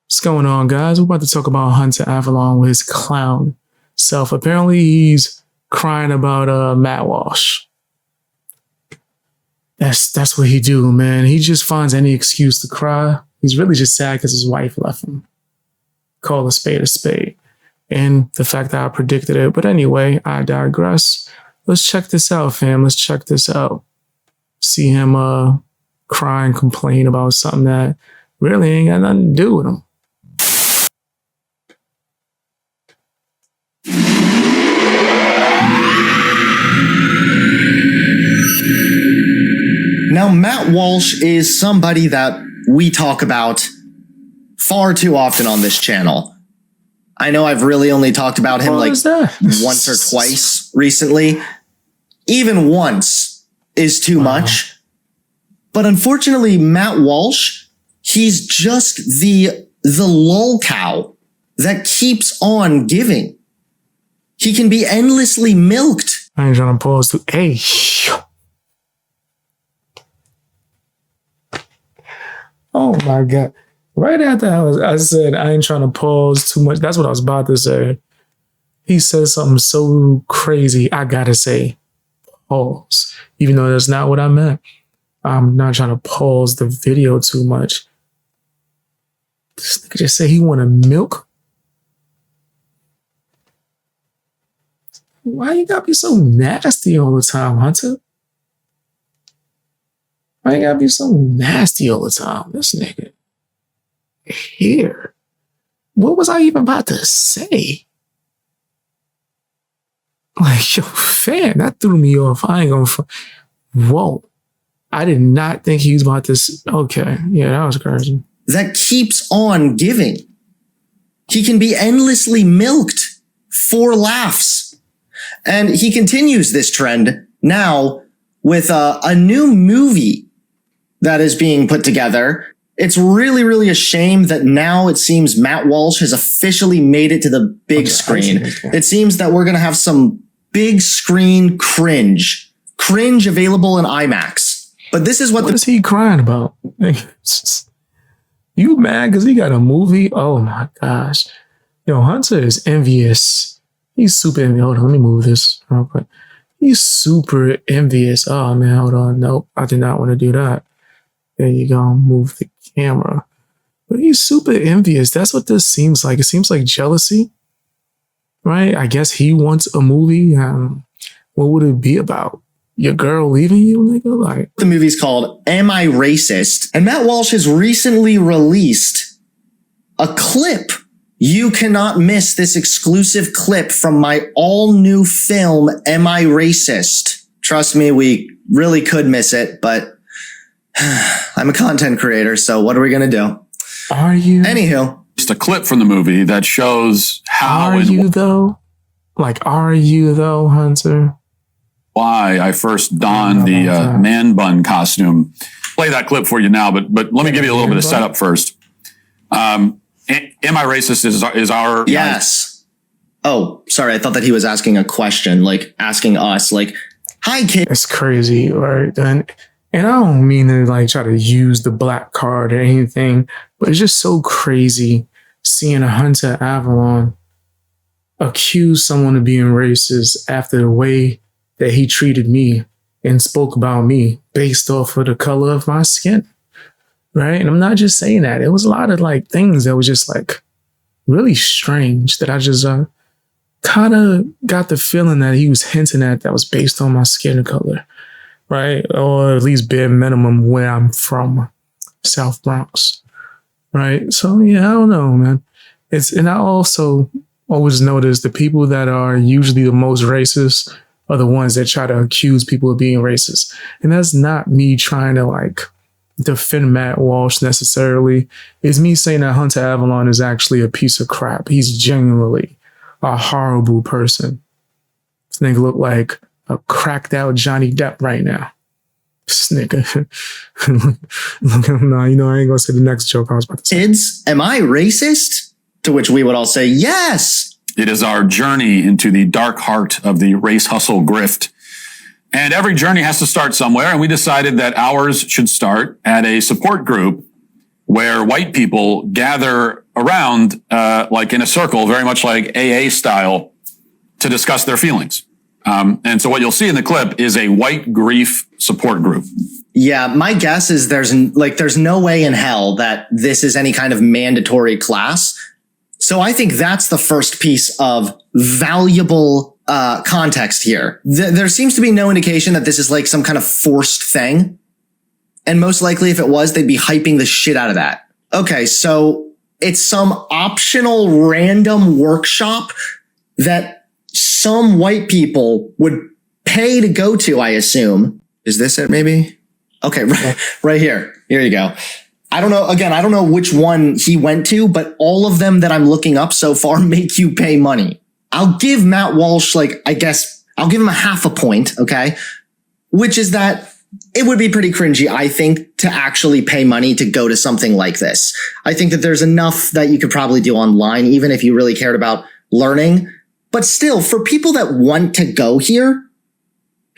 A: What's going on, guys? We're about to talk about Hunter Avallone with his clown self. Apparently, he's crying about Matt Walsh. That's what he do, man. He just finds any excuse to cry. He's really just sad because his wife left him. Call a spade a spade. And the fact that I predicted it. But anyway, I digress. Let's check this out, fam. Let's check this out. See him cry and complain about something that really ain't got nothing to do with him.
M: Now, Matt Walsh is somebody that we talk about far too often on this channel. I know I've really only talked about him like once or twice recently. Even once is too much. But unfortunately, Matt Walsh, he's just the lolcow that keeps on giving. He can be endlessly milked.
A: I ain't trying to pause to, hey. Oh my God. Right after I said, I ain't trying to pause too much. That's what I was about to say. He says something so crazy. I gotta say, pause. Even though that's not what I meant. I'm not trying to pause the video too much. This nigga just say he want to milk. Why you gotta be so nasty all the time, Hunter? Why you gotta be so nasty all the time? This nigga here. What was I even about to say? Like, yo, fam, that threw me off. I ain't gonna. Whoa. I did not think he was about to. Okay. Yeah, that was crazy.
M: That keeps on giving. He can be endlessly milked for laughs. And he continues this trend now with a new movie that is being put together. It's really, really a shame that now it seems Matt Walsh has officially made it to the big screen. It seems that we're going to have some big screen cringe available in IMAX. But this is
A: what is he crying about? You mad because he got a movie? Oh my gosh. Yo, Hunter is envious. He's super envious. Hold on, let me move this real quick. He's super envious. Oh man, hold on. Nope, I did not want to do that. There you go. Move the camera. But he's super envious. That's what this seems like. It seems like jealousy, right? I guess he wants a movie. What would it be about? Your girl leaving you, nigga? Like,
M: the movie's called Am I Racist? And Matt Walsh has recently released a clip. You cannot miss this exclusive clip from my all new film, Am I Racist? Trust me, we really could miss it, but I'm a content creator, so what are we going to do?
A: Are you?
M: Anywho.
N: Just a clip from the movie that shows how.
A: Are you though? Like, are you though, Hunter?
N: Why I first donned the man bun costume. Play that clip for you now, but let me give you a little bit of setup first. Am I Racist is our...
M: Yes. Oh, sorry. I thought that he was asking a question, like asking us, like, hi, kid.
A: It's crazy, right? And I don't mean to like try to use the black card or anything, but it's just so crazy seeing a Hunter Avallone accuse someone of being racist after the way that he treated me and spoke about me based off of the color of my skin. Right? And I'm not just saying that. It was a lot of like things that was just like really strange that I just kind of got the feeling that he was hinting at that was based on my skin color. Right? Or at least bare minimum where I'm from, South Bronx. Right? So yeah, I don't know, man. And I also always notice the people that are usually the most racist are the ones that try to accuse people of being racist. And that's not me trying to like defend Matt Walsh necessarily. It's me saying that Hunter Avallone is actually a piece of crap. He's genuinely a horrible person. This nigga look like a cracked out Johnny Depp right now. This nigga. Look at him now. You know, I ain't gonna say the next joke I was about to say.
M: Kids, am I racist? To which we would all say, yes.
N: It is our journey into the dark heart of the race hustle grift. And every journey has to start somewhere. And we decided that ours should start at a support group where white people gather around, like in a circle, very much like AA style, to discuss their feelings. And so what you'll see in the clip is a white grief support group.
M: Yeah, my guess is there's no way in hell that this is any kind of mandatory class. So I think that's the first piece of valuable context here. There seems to be no indication that this is like some kind of forced thing. And most likely if it was, they'd be hyping the shit out of that. Okay, so it's some optional random workshop that some white people would pay to go to, I assume. Is this it maybe? Okay, right here. Here you go. I don't know. Again, I don't know which one he went to, but all of them that I'm looking up so far make you pay money. I'll give Matt Walsh, I guess I'll give him a half a point. Okay. Which is that it would be pretty cringy, I think, to actually pay money to go to something like this. I think that there's enough that you could probably do online, even if you really cared about learning. But still, for people that want to go here,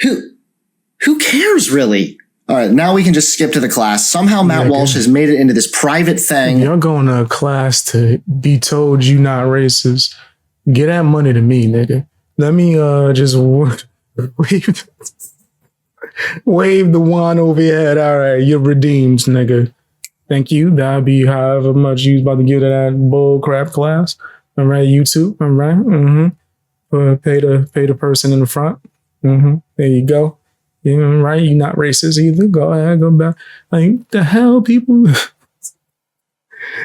M: who cares really? All right, now we can just skip to the class. Somehow Matt Walsh has made it into this private thing.
A: You're going to a class to be told you not racist. Get that money to me, nigga. Let me just wave the wand over your head. All right, you're redeemed, nigga. Thank you. That'll be however much you was about to give to that bull crap class. All right, you too. All right. Pay the person in the front. There you go. Yeah, right. You're not racist either. Go ahead, go back. Like, the hell, people?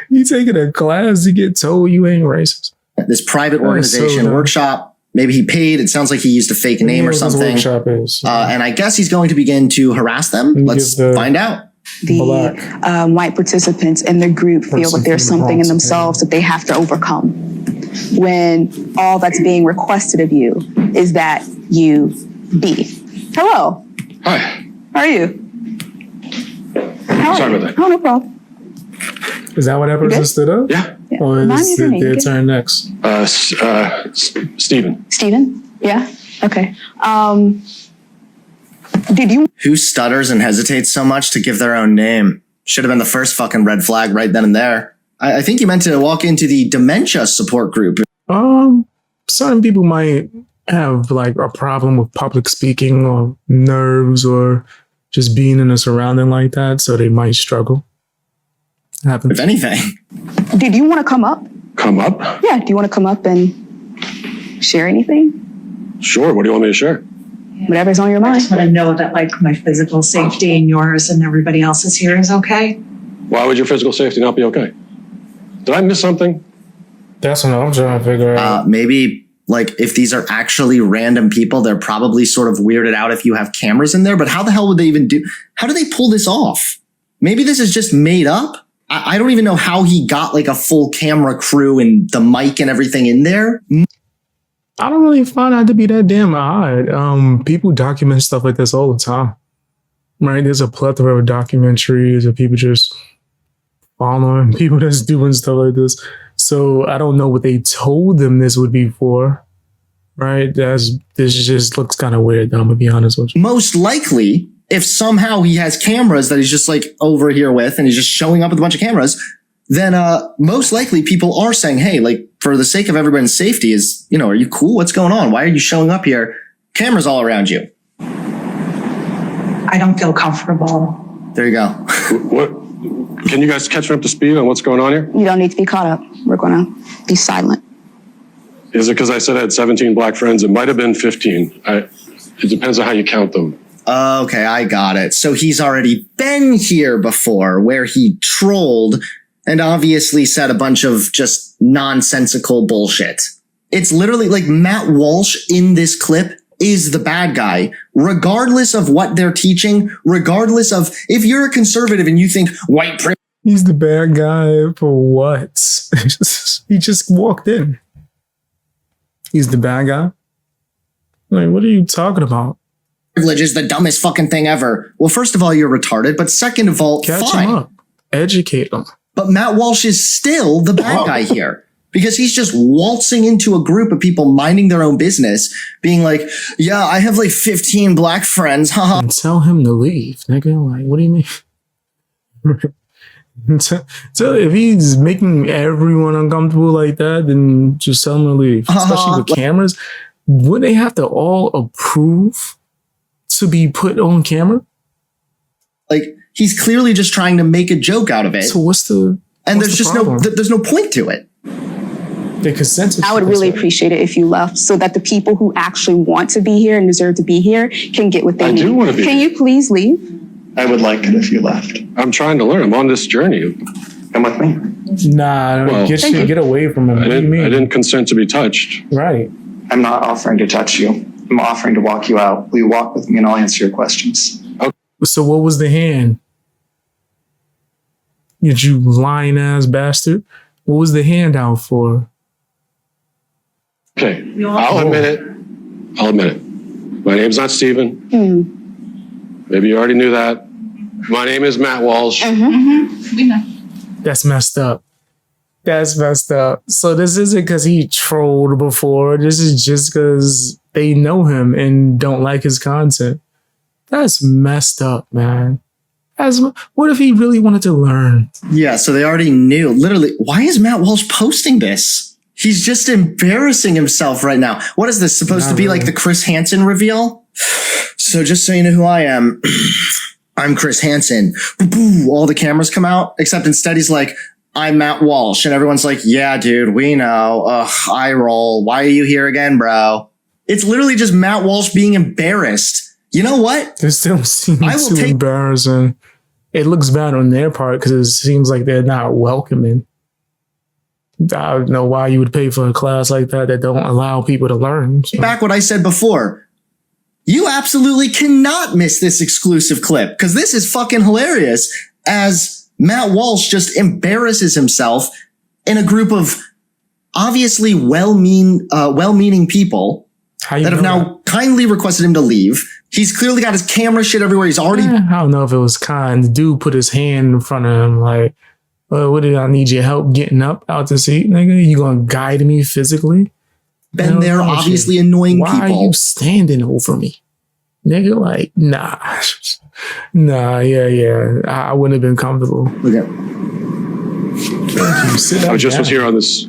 A: You taking a class to get told you ain't racist?
M: This private organization workshop. Maybe he paid. It sounds like he used a fake name or something.
A: Workshop is.
M: And I guess he's going to begin to harass them. Let's find out.
O: The white participants in the group feel that there's something in themselves that they have to overcome, when all that's being requested of you is that you be. Hello.
P: Hi.
O: How are you?
P: Sorry about that.
O: Oh, no problem.
A: Is that what that person stood up?
P: Yeah.
A: Or is it their turn next?
P: Steven.
O: Steven? Yeah? Okay. Did you?
M: Who stutters and hesitates so much to give their own name? Should have been the first fucking red flag right then and there. I think you meant to walk into the dementia support group.
A: Certain people might have a problem with public speaking or nerves or just being in a surrounding like that, so they might struggle. Happens.
M: If anything.
O: Did you want to come up?
P: Come up?
O: Yeah. Do you want to come up and share anything?
P: Sure. What do you want me to share?
O: Whatever's on your mind.
Q: I just want to know that my physical safety and yours and everybody else's here is okay.
P: Why would your physical safety not be okay? Did I miss something?
A: That's what I'm trying to figure out.
M: Maybe if these are actually random people, they're probably sort of weirded out if you have cameras in there. But how the hell would they even how do they pull this off? Maybe this is just made up. I don't even know how he got a full camera crew and the mic and everything in there.
A: I don't really find that to be that damn odd. People document stuff like this all the time, right? There's a plethora of documentaries of people just following people that's doing stuff like this. So I don't know what they told them this would be for, right? This just looks kind of weird, though, I'm gonna be honest with you.
M: Most likely, if somehow he has cameras that he's just over here with and he's just showing up with a bunch of cameras, then most likely people are saying, hey, for the sake of everyone's safety, are you cool? What's going on? Why are you showing up here? Cameras all around you.
Q: I don't feel comfortable.
M: There you go.
P: What? Can you guys catch me up to speed on what's going on here?
O: You don't need to be caught up. We're going to be silent.
P: Is it because I said I had 17 black friends? It might have been 15. It depends on how you count them.
M: Okay, I got it. So he's already been here before where he trolled and obviously said a bunch of just nonsensical bullshit. It's literally Matt Walsh in this clip is the bad guy, regardless of what they're teaching, regardless of if you're a conservative and you think white privilege.
A: He's the bad guy for what? He just walked in. He's the bad guy? What are you talking about?
M: Privilege is the dumbest fucking thing ever. Well, first of all, you're retarded, but second of all,
A: catch
M: fine.
A: him up. Educate him.
M: But Matt Walsh is still the bad guy here. because he's just waltzing into a group of people minding their own business, being like, yeah, I have like 15 black friends. Haha.
A: And tell him to leave, nigga. Like, what do you mean? So if he's making everyone uncomfortable like that, then just tell him to leave. Especially with cameras. Would they have to all approve to be put on camera?
M: Like, he's clearly just trying to make a joke out of it.
A: So what's the
M: And there's just there's no point to it.
A: The consensus.
O: I would really appreciate it if you left so that the people who actually want to be here and deserve to be here can get what they need.
P: I do want to be
O: Can
P: here.
O: you please leave?
P: I would like it if you left. I'm trying to learn. I'm on this journey. Come with me.
A: Nah,
P: Well,
A: get away from him.
P: I
A: What do you mean?
P: didn't consent to be touched.
A: Right.
R: I'm not offering to touch you. I'm offering to walk you out. Will you walk with me and I'll answer your questions?
A: So what was the hand? You lying ass bastard. What was the handout for?
P: Okay, I'll admit it. I'll admit it. My name's not Steven. Maybe you already knew that. My name is Matt Walsh.
O: We know.
A: That's messed up. That's messed up. So this isn't because he trolled before. This is just because they know him and don't like his content. That's messed up, man. What if he really wanted to learn?
M: Yeah, so they already knew. Literally, why is Matt Walsh posting this? He's just embarrassing himself right now. What is this supposed to be like the Chris Hansen reveal? So just so you know who I am, I'm Chris Hansen. All the cameras come out, except instead he's like, I'm Matt Walsh. And everyone's like, yeah, dude, we know. Ugh, eye roll. Why are you here again, bro? It's literally just Matt Walsh being embarrassed. You know what?
A: This still seems too embarrassing. It looks bad on their part because it seems like they're not welcoming. I don't know why you would pay for a class like that don't allow people to learn. So.
M: Back what I said before. You absolutely cannot miss this exclusive clip because this is fucking hilarious as Matt Walsh just embarrasses himself in a group of obviously well-meaning people that have now kindly requested him to leave. He's clearly got his camera shit everywhere. He's already...
A: I don't know if it was kind. The dude put his hand in front of him like, what did I need your help getting up out the seat, nigga? You gonna guide me physically?
M: Been there, obviously annoying people.
A: Why are you standing over me? Nigga, like, nah. Yeah. I wouldn't have been comfortable.
M: Okay.
P: I just was here on this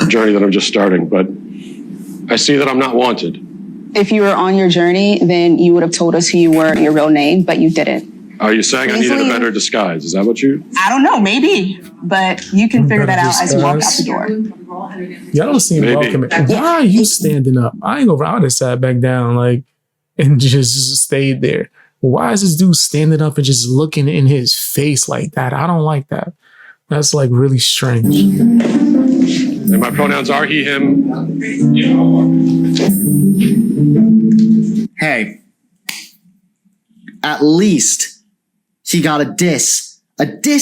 P: journey that I'm just starting, but I see that I'm not wanted.
O: If you were on your journey, then you would have told us who you were and your real name, but you didn't.
P: Are you saying I needed a better disguise? Is that what you...
O: I don't know, maybe, but you can figure that out as you walk out the door.
A: Y'all don't seem welcoming. Why are you standing up? I ain't gonna. I would have sat back down, like, and just stayed there. Why is this dude standing up and just looking in his face like that? I don't like that. That's like really strange.
P: And my pronouns are he, him.
M: Hey, at least he got a diss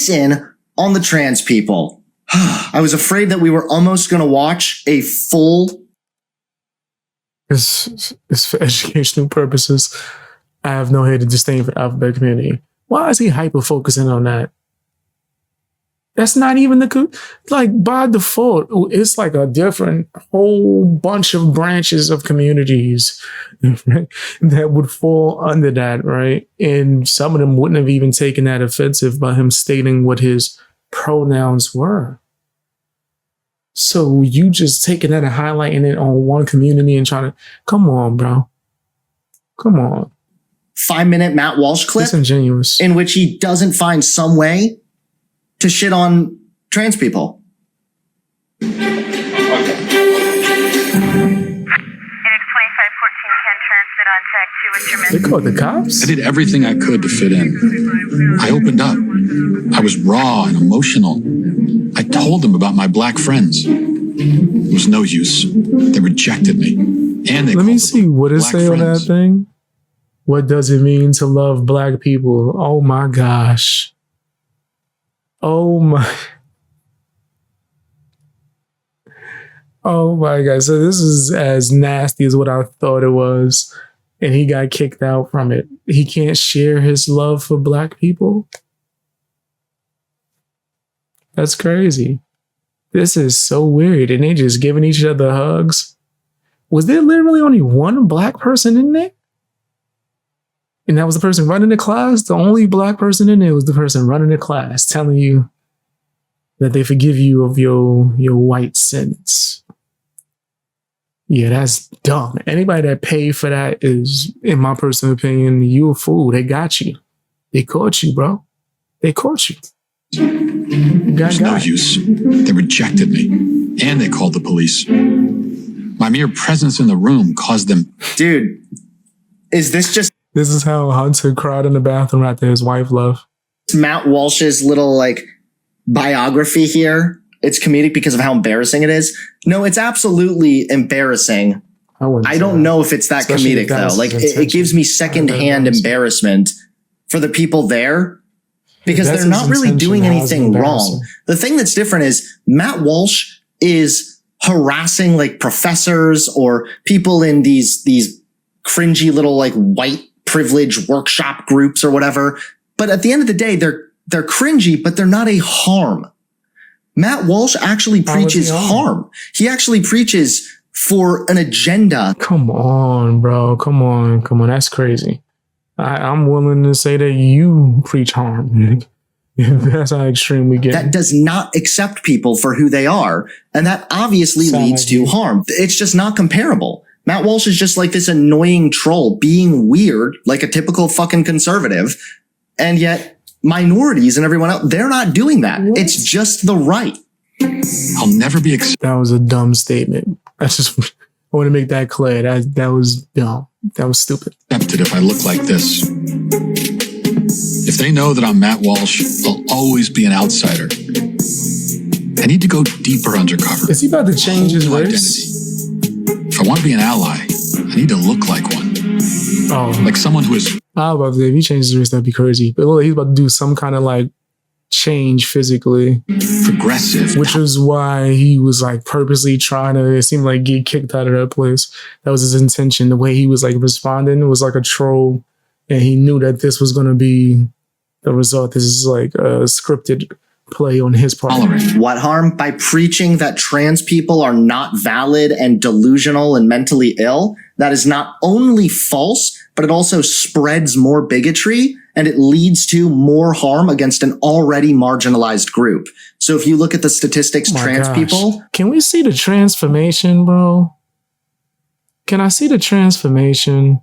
M: in on the trans people. I was afraid that we were almost going to watch a full...
A: It's for educational purposes. I have no hate or disdain for the alphabet community. Why is he hyper-focusing on that? That's not even like by default, it's like a different whole bunch of branches of communities that would fall under that, right? And some of them wouldn't have even taken that offensive by him stating what his pronouns were. So you just taking that and highlighting it on one community and trying to, come on, bro. Come on.
M: 5-minute Matt Walsh clip.
A: Disingenuous.
M: In which he doesn't find some way to shit on trans people.
S: They
A: called the cops?
N: I did everything I could to fit in. I opened up. I was raw and emotional. I told them about my black friends. It was no use. They rejected me. And they
A: Let me see what it say on that thing. What does it mean to love black people? Oh my gosh. Oh my God. So this is as nasty as what I thought it was. And he got kicked out from it. He can't share his love for black people. That's crazy. This is so weird. And they just giving each other hugs. Was there literally only one black person in there? And that was the person running the class? The only black person in there was the person running the class telling you that they forgive you of your white sins. Yeah, that's dumb. Anybody that paid for that is, in my personal opinion, you a fool. They got you. They caught you, bro. They caught you.
S: There's no use. They rejected me, and they called the police. My mere presence in the room caused them.
M: Dude, is this just...
A: This is how Hunter cried in the bathroom after his wife left.
M: Matt Walsh's little, like, biography here. It's comedic because of how embarrassing it is. No, it's absolutely embarrassing. I don't know if it's that comedic, though. Like, it gives me secondhand embarrassment for the people there because they're not really doing anything wrong. The thing that's different is Matt Walsh is harassing, like, professors or people in these cringy little, like, white privilege workshop groups or whatever. But at the end of the day, they're cringy, but they're not a harm. Matt Walsh actually preaches harm. He actually preaches for an agenda.
A: Come on, bro. Come on. That's crazy. I'm willing to say that you preach harm. That's how extreme we get.
M: That does not accept people for who they are. And that obviously leads to harm. It's just not comparable. Matt Walsh is just like this annoying troll being weird, like a typical fucking conservative. And yet minorities and everyone else, they're not doing that. What? It's just the right.
S: I'll never be
A: That was a dumb statement. I want to make that clear. That was dumb. That was stupid.
S: Accepted if I look like this. If they know that I'm Matt Walsh, I'll always be an outsider. I need to go deeper undercover.
A: Is he about to change his race?
S: If I want to be an ally, I need to look like one. Oh, like someone who is.
A: I was about to say, if he changes his race, that'd be crazy. But he's about to do some kind of like change physically.
S: Progressive.
A: Which is why he was like purposely trying to, it seemed like, get kicked out of that place. That was his intention. The way he was like responding was like a troll. And he knew that this was going to be the result. This is like a scripted play on his part.
M: What harm? By preaching that trans people are not valid and delusional and mentally ill. That is not only false, but it also spreads more bigotry and it leads to more harm against an already marginalized group. So if you look at the statistics, people.
A: Can we see the transformation, bro? Can I see the transformation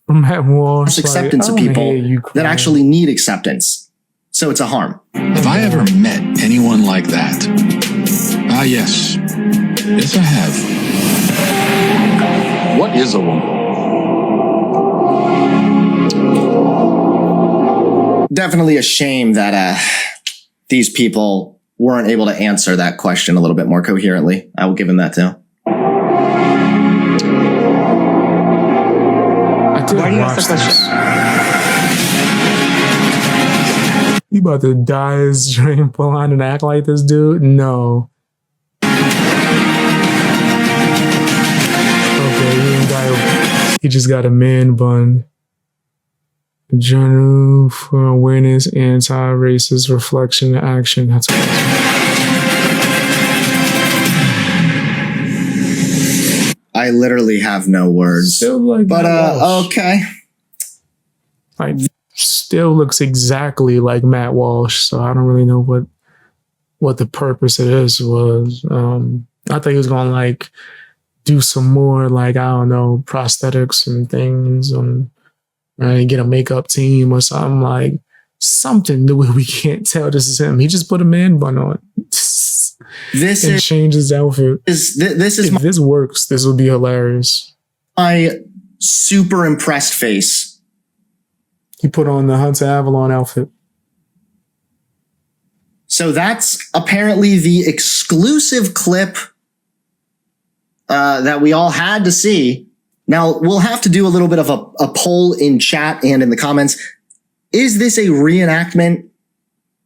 A: from Matt Walsh?
M: Acceptance of people that actually need acceptance. So it's a harm.
S: Have I ever met anyone like that? Ah, yes. Yes, I have. What is a woman?
M: Definitely a shame that these people weren't able to answer that question a little bit more coherently. I will give him that too.
A: Why do you ask the question? You about to dye his dream blonde and act like this dude? No. Okay, he didn't dye. He just got a man bun. Journal for Awareness, Anti-Racist Reflection and Action. That's what
M: I literally have no words.
A: Like,
M: but okay.
A: Like, still looks exactly like Matt Walsh, so I don't really know what the purpose of this was. I thought he was gonna like do some more like, I don't know, prosthetics and things and get a makeup team or something, like something the way we can't tell this is him. He just put a man bun on. Changed his outfit. If this works, this would be hilarious.
M: My super impressed face.
A: He put on the Hunter Avallone outfit.
M: So that's apparently the exclusive clip that we all had to see. Now, we'll have to do a little bit of a poll in chat and in the comments. Is this a reenactment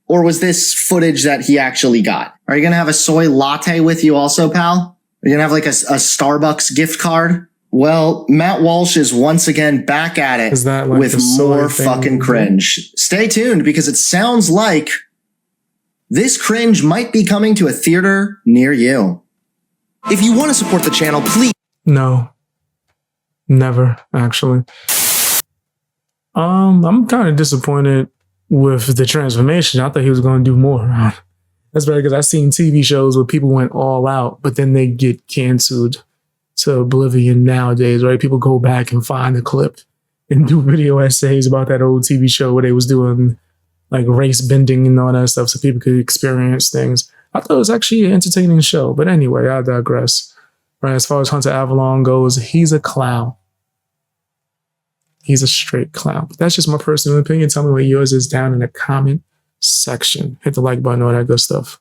M: or was this footage that he actually got? Are you going to have a soy latte with you also, pal? Are you going to have like a Starbucks gift card? Well, Matt Walsh is once again back at it with more fucking cringe. Stay tuned because it sounds like this cringe might be coming to a theater near you. If you want to support the channel, please.
A: No. Never, actually. I'm kind of disappointed with the transformation. I thought he was going to do more. That's right, because I've seen TV shows where people went all out, but then they get canceled to oblivion nowadays, right? People go back and find the clip and do video essays about that old TV show where they was doing like race bending and all that stuff so people could experience things. I thought it was actually an entertaining show, but anyway, I digress. Right, as far as Hunter Avallone goes, he's a clown. He's a straight clown. But that's just my personal opinion. Tell me what yours is down in the comment section. Hit the like button, all that good stuff.